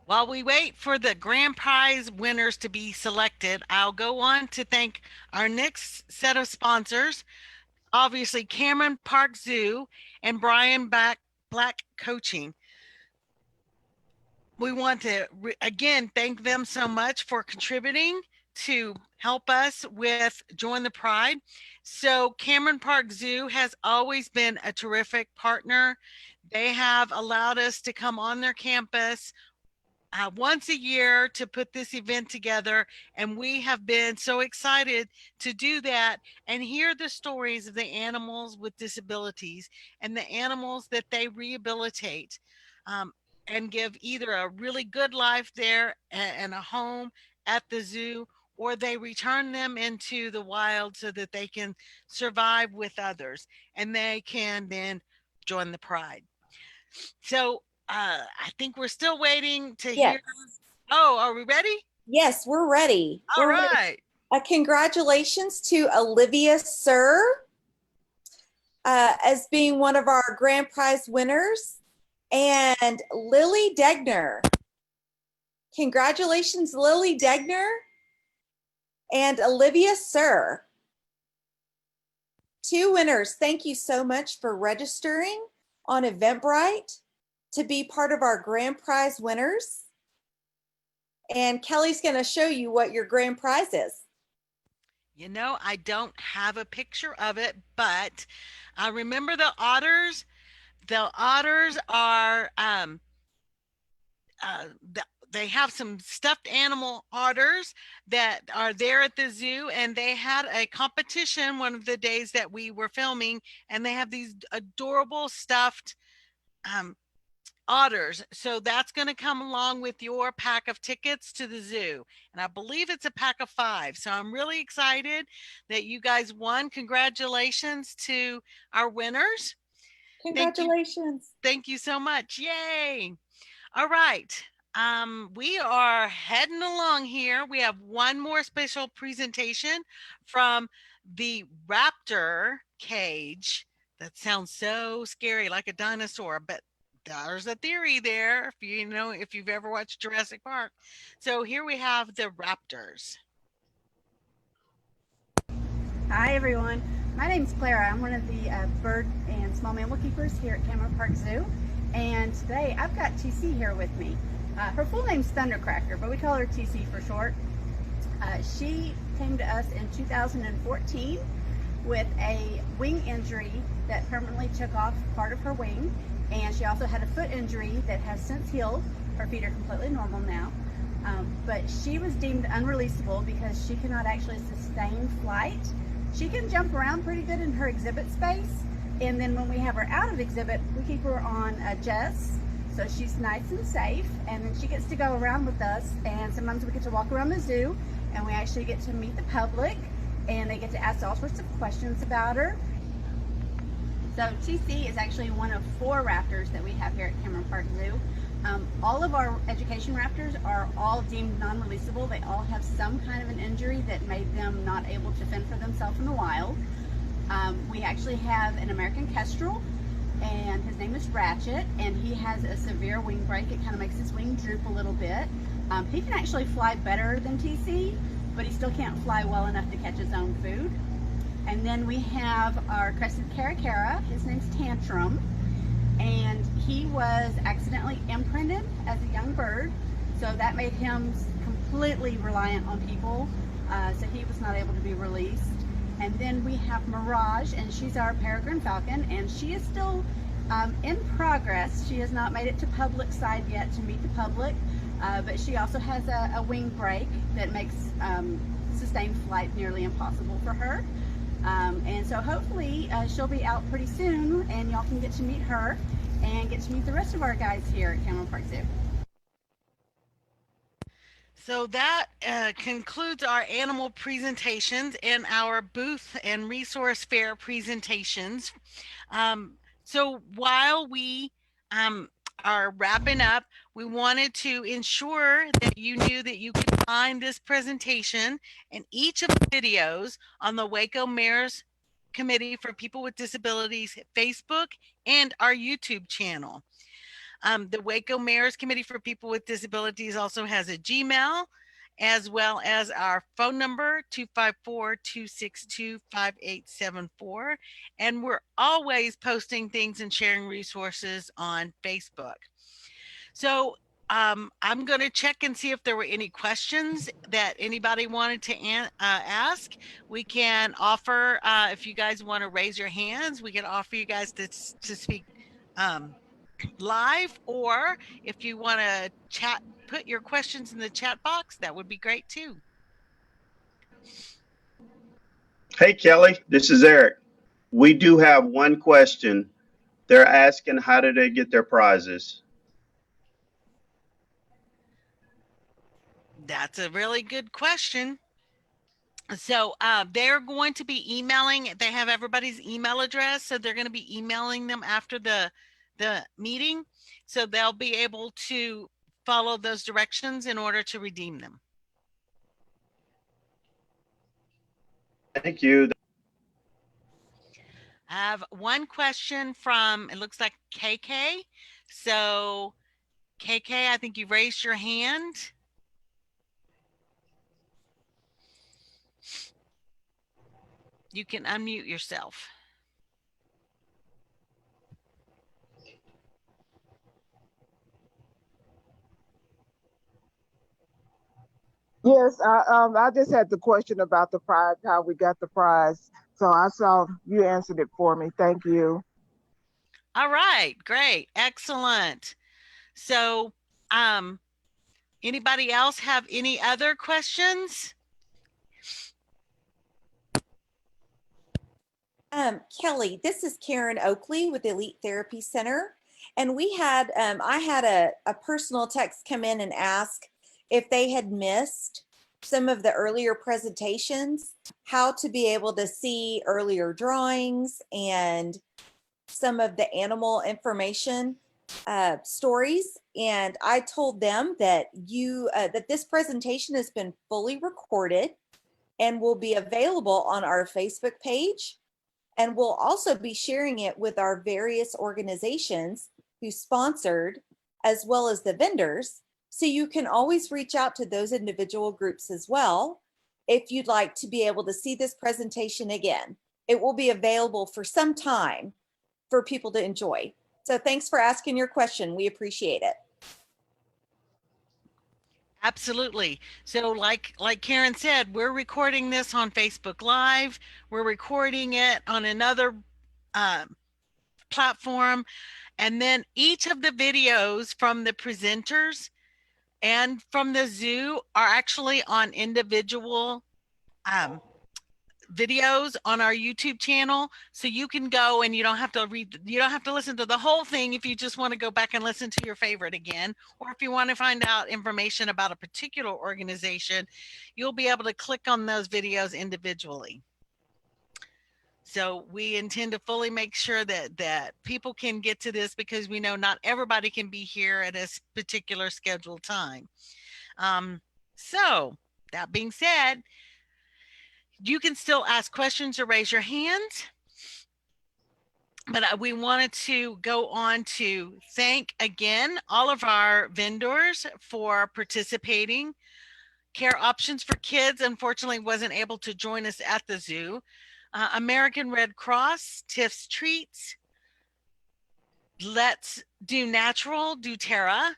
While we wait for the grand prize winners to be selected, I'll go on to thank our next set of sponsors. Obviously, Cameron Park Zoo and Brian Black Coaching. We want to again thank them so much for contributing to help us with Join the Pride. So Cameron Park Zoo has always been a terrific partner. They have allowed us to come on their campus once a year to put this event together, and we have been so excited to do that and hear the stories of the animals with disabilities and the animals that they rehabilitate, and give either a really good life there and a home at the zoo, or they return them into the wild so that they can survive with others and they can then join the pride. So I think we're still waiting to hear. Oh, are we ready? Yes, we're ready. All right. Congratulations to Olivia Sir as being one of our grand prize winners, and Lily Degner. Congratulations, Lily Degner and Olivia Sir. 2 winners. Thank you so much for registering on Eventbrite to be part of our grand prize winners. And Kelly's going to show you what your grand prize is. You know, I don't have a picture of it, but I remember the otters. The otters are, they have some stuffed animal otters that are there at the zoo, and they had a competition one of the days that we were filming, and they have these adorable stuffed otters. So that's going to come along with your pack of tickets to the zoo. And I believe it's a pack of 5. So I'm really excited that you guys won. Congratulations to our winners. Congratulations. Thank you so much. Yay. All right. We are heading along here. We have one more special presentation from the raptor cage. That sounds so scary, like a dinosaur, but there's a theory there, if you've ever watched Jurassic Park. So here we have the raptors. Hi everyone, my name's Clara. I'm one of the bird and small mammal keepers here at Cameron Park Zoo, and today I've got TC here with me. Her full name's Thundercracker, but we call her TC for short. She came to us in 2014 with a wing injury that permanently took off part of her wing, and she also had a foot injury that has since healed. Her feet are completely normal now, but she was deemed unreleasable because she cannot actually sustain flight. She can jump around pretty good in her exhibit space, and then when we have her out of exhibit, we keep her on a Jess, so she's nice and safe, and then she gets to go around with us, and sometimes we get to walk around the zoo, and we actually get to meet the public, and they get to ask all sorts of questions about her. So TC is actually one of 4 raptors that we have here at Cameron Park Zoo. All of our education raptors are all deemed non-releasable. They all have some kind of an injury that made them not able to fend for themselves in the wild. We actually have an American Kestrel, and his name is Ratchet, and he has a severe wing break. It kind of makes his wing droop a little bit. He can actually fly better than TC, but he still can't fly well enough to catch his own food. And then we have our crested caracara. His name's Tantrum, and he was accidentally imprinted as a young bird, so that made him completely reliant on people, so he was not able to be released. And then we have Mirage, and she's our peregrine falcon, and she is still in progress. She has not made it to public side yet to meet the public, but she also has a wing break that makes sustained flight nearly impossible for her. And so hopefully she'll be out pretty soon, and y'all can get to meet her and get to meet the rest of our guys here at Cameron Park Zoo. So that concludes our animal presentations and our booth and resource fair presentations. So while we are wrapping up, we wanted to ensure that you knew that you could find this presentation and each of the videos on the Waco Mayor's Committee for People with Disabilities Facebook and our YouTube channel. The Waco Mayor's Committee for People with Disabilities also has a Gmail, as well as our phone number, 254-262-5874. And we're always posting things and sharing resources on Facebook. So I'm going to check and see if there were any questions that anybody wanted to ask. We can offer, if you guys want to raise your hands, we can offer you guys to speak live, or if you want to chat, put your questions in the chat box, that would be great too. Hey Kelly, this is Eric. We do have one question. They're asking, how do they get their prizes? That's a really good question. So they're going to be emailing, they have everybody's email address, so they're going to be emailing them after the meeting, so they'll be able to follow those directions in order to redeem them. Thank you. I have one question from, it looks like KK. So KK, I think you raised your hand. You can unmute yourself. Yes, I just had the question about the prize, how we got the prize. So I saw you answered it for me. Thank you. All right, great, excellent. So, anybody else have any other questions? Kelly, this is Karen Oakley with Elite Therapy Center. And we had, I had a personal text come in and ask if they had missed some of the earlier presentations, how to be able to see earlier drawings and some of the animal information stories. And I told them that that this presentation has been fully recorded and will be available on our Facebook page. And we'll also be sharing it with our various organizations who sponsored, as well as the vendors. So you can always reach out to those individual groups as well if you'd like to be able to see this presentation again. It will be available for some time for people to enjoy. So thanks for asking your question. We appreciate it. Absolutely. So like Karen said, we're recording this on Facebook Live. We're recording it on another platform. And then each of the videos from the presenters and from the zoo are actually on individual videos on our YouTube channel. So you can go and you don't have to listen to the whole thing if you just want to go back and listen to your favorite again, or if you want to find out information about a particular organization, you'll be able to click on those videos individually. So we intend to fully make sure that people can get to this, because we know not everybody can be here at a particular scheduled time. So that being said, you can still ask questions or raise your hand. But we wanted to go on to thank again all of our vendors for participating. Care Options for Kids unfortunately wasn't able to join us at the zoo. American Red Cross, Tiff's Treats, Let's Do Natural, doTERRA,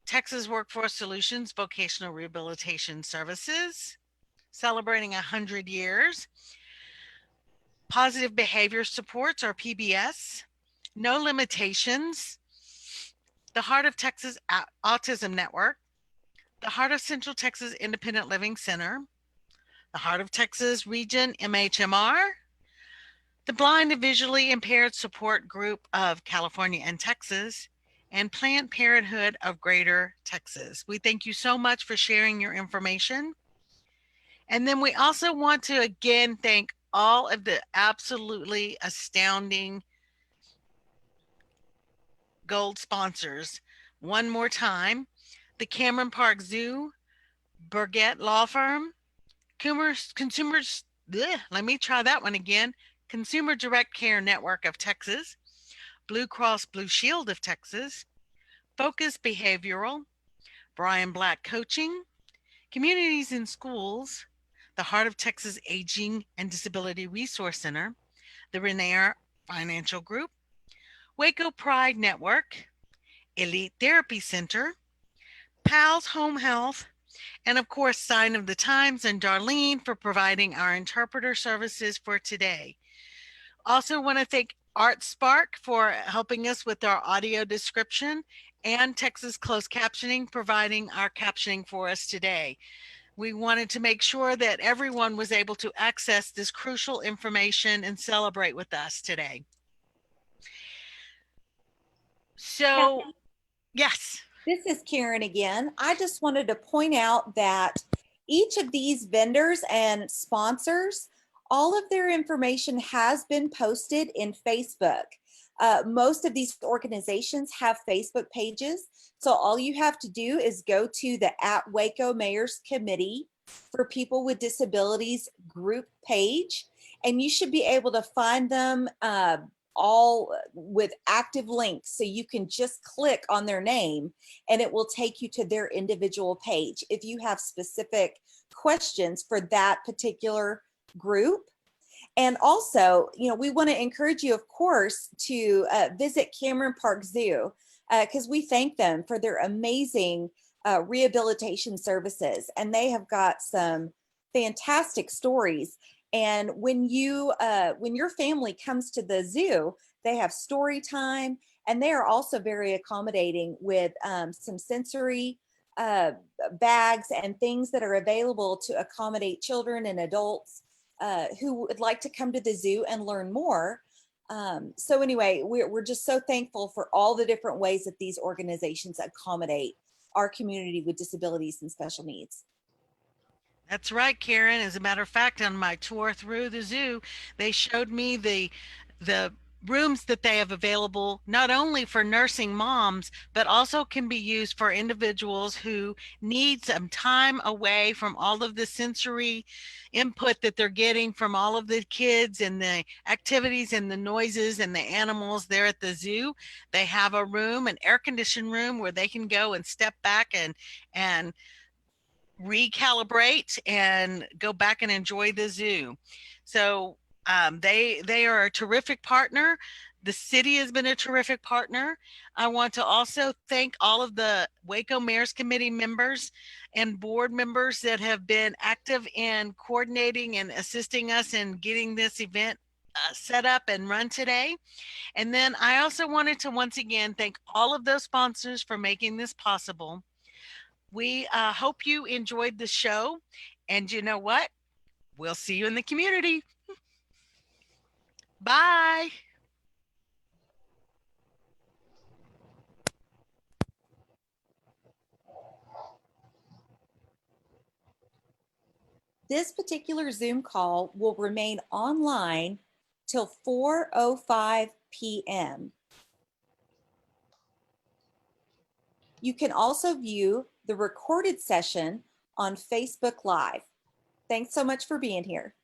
Texas Workforce Solutions, Vocational Rehabilitation Services, celebrating 100 years. Positive Behavior Supports, or PBS, No Limitations, the Heart of Texas Autism Network, the Heart of Central Texas Independent Living Center, the Heart of Texas Region MHMR, the Blind and Visually Impaired Support Group of California and Texas, and Planned Parenthood of Greater Texas. We thank you so much for sharing your information. And then we also want to again thank all of the absolutely astounding gold sponsors. One more time, the Cameron Park Zoo, Burgett Law Firm, Consumers, let me try that one again. Consumer Direct Care Network of Texas, Blue Cross Blue Shield of Texas, Focus Behavioral, Brian Black Coaching, Communities in Schools, the Heart of Texas Aging and Disability Resource Center, the Renair Financial Group, Waco Pride Network, Elite Therapy Center, PALS Home Health, and of course, Sign of the Times and Darlene for providing our interpreter services for today. Also want to thank ArtSpark for helping us with our audio description and Texas Closed Captioning providing our captioning for us today. We wanted to make sure that everyone was able to access this crucial information and celebrate with us today. So, yes. This is Karen again. I just wanted to point out that each of these vendors and sponsors, all of their information has been posted in Facebook. Most of these organizations have Facebook pages. So all you have to do is go to the @Waco Mayor's Committee for People with Disabilities group page, and you should be able to find them all with active links. So you can just click on their name and it will take you to their individual page if you have specific questions for that particular group. And also, you know, we want to encourage you, of course, to visit Cameron Park Zoo because we thank them for their amazing rehabilitation services. And they have got some fantastic stories. And when your family comes to the zoo, they have story time, and they are also very accommodating with some sensory bags and things that are available to accommodate children and adults who would like to come to the zoo and learn more. So anyway, we're just so thankful for all the different ways that these organizations accommodate our community with disabilities and special needs. That's right, Karen. As a matter of fact, on my tour through the zoo, they showed me the rooms that they have available not only for nursing moms, but also can be used for individuals who need some time away from all of the sensory input that they're getting from all of the kids and the activities and the noises and the animals there at the zoo. They have a room, an air-conditioned room where they can go and step back and recalibrate and go back and enjoy the zoo. So they are a terrific partner. The city has been a terrific partner. I want to also thank all of the Waco Mayor's Committee members and board members that have been active in coordinating and assisting us in getting this event set up and run today. And then I also wanted to once again thank all of those sponsors for making this possible. We hope you enjoyed the show, and you know what? We'll see you in the community. Bye. This particular Zoom call will remain online till 4:05 p.m. You can also view the recorded session on Facebook Live. Thanks so much for being here.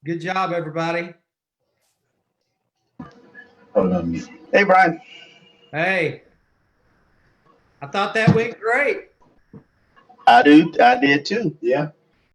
Good job, everybody. Hold on. Hey, Brian. Hey, I thought that went great. I did too. Yeah.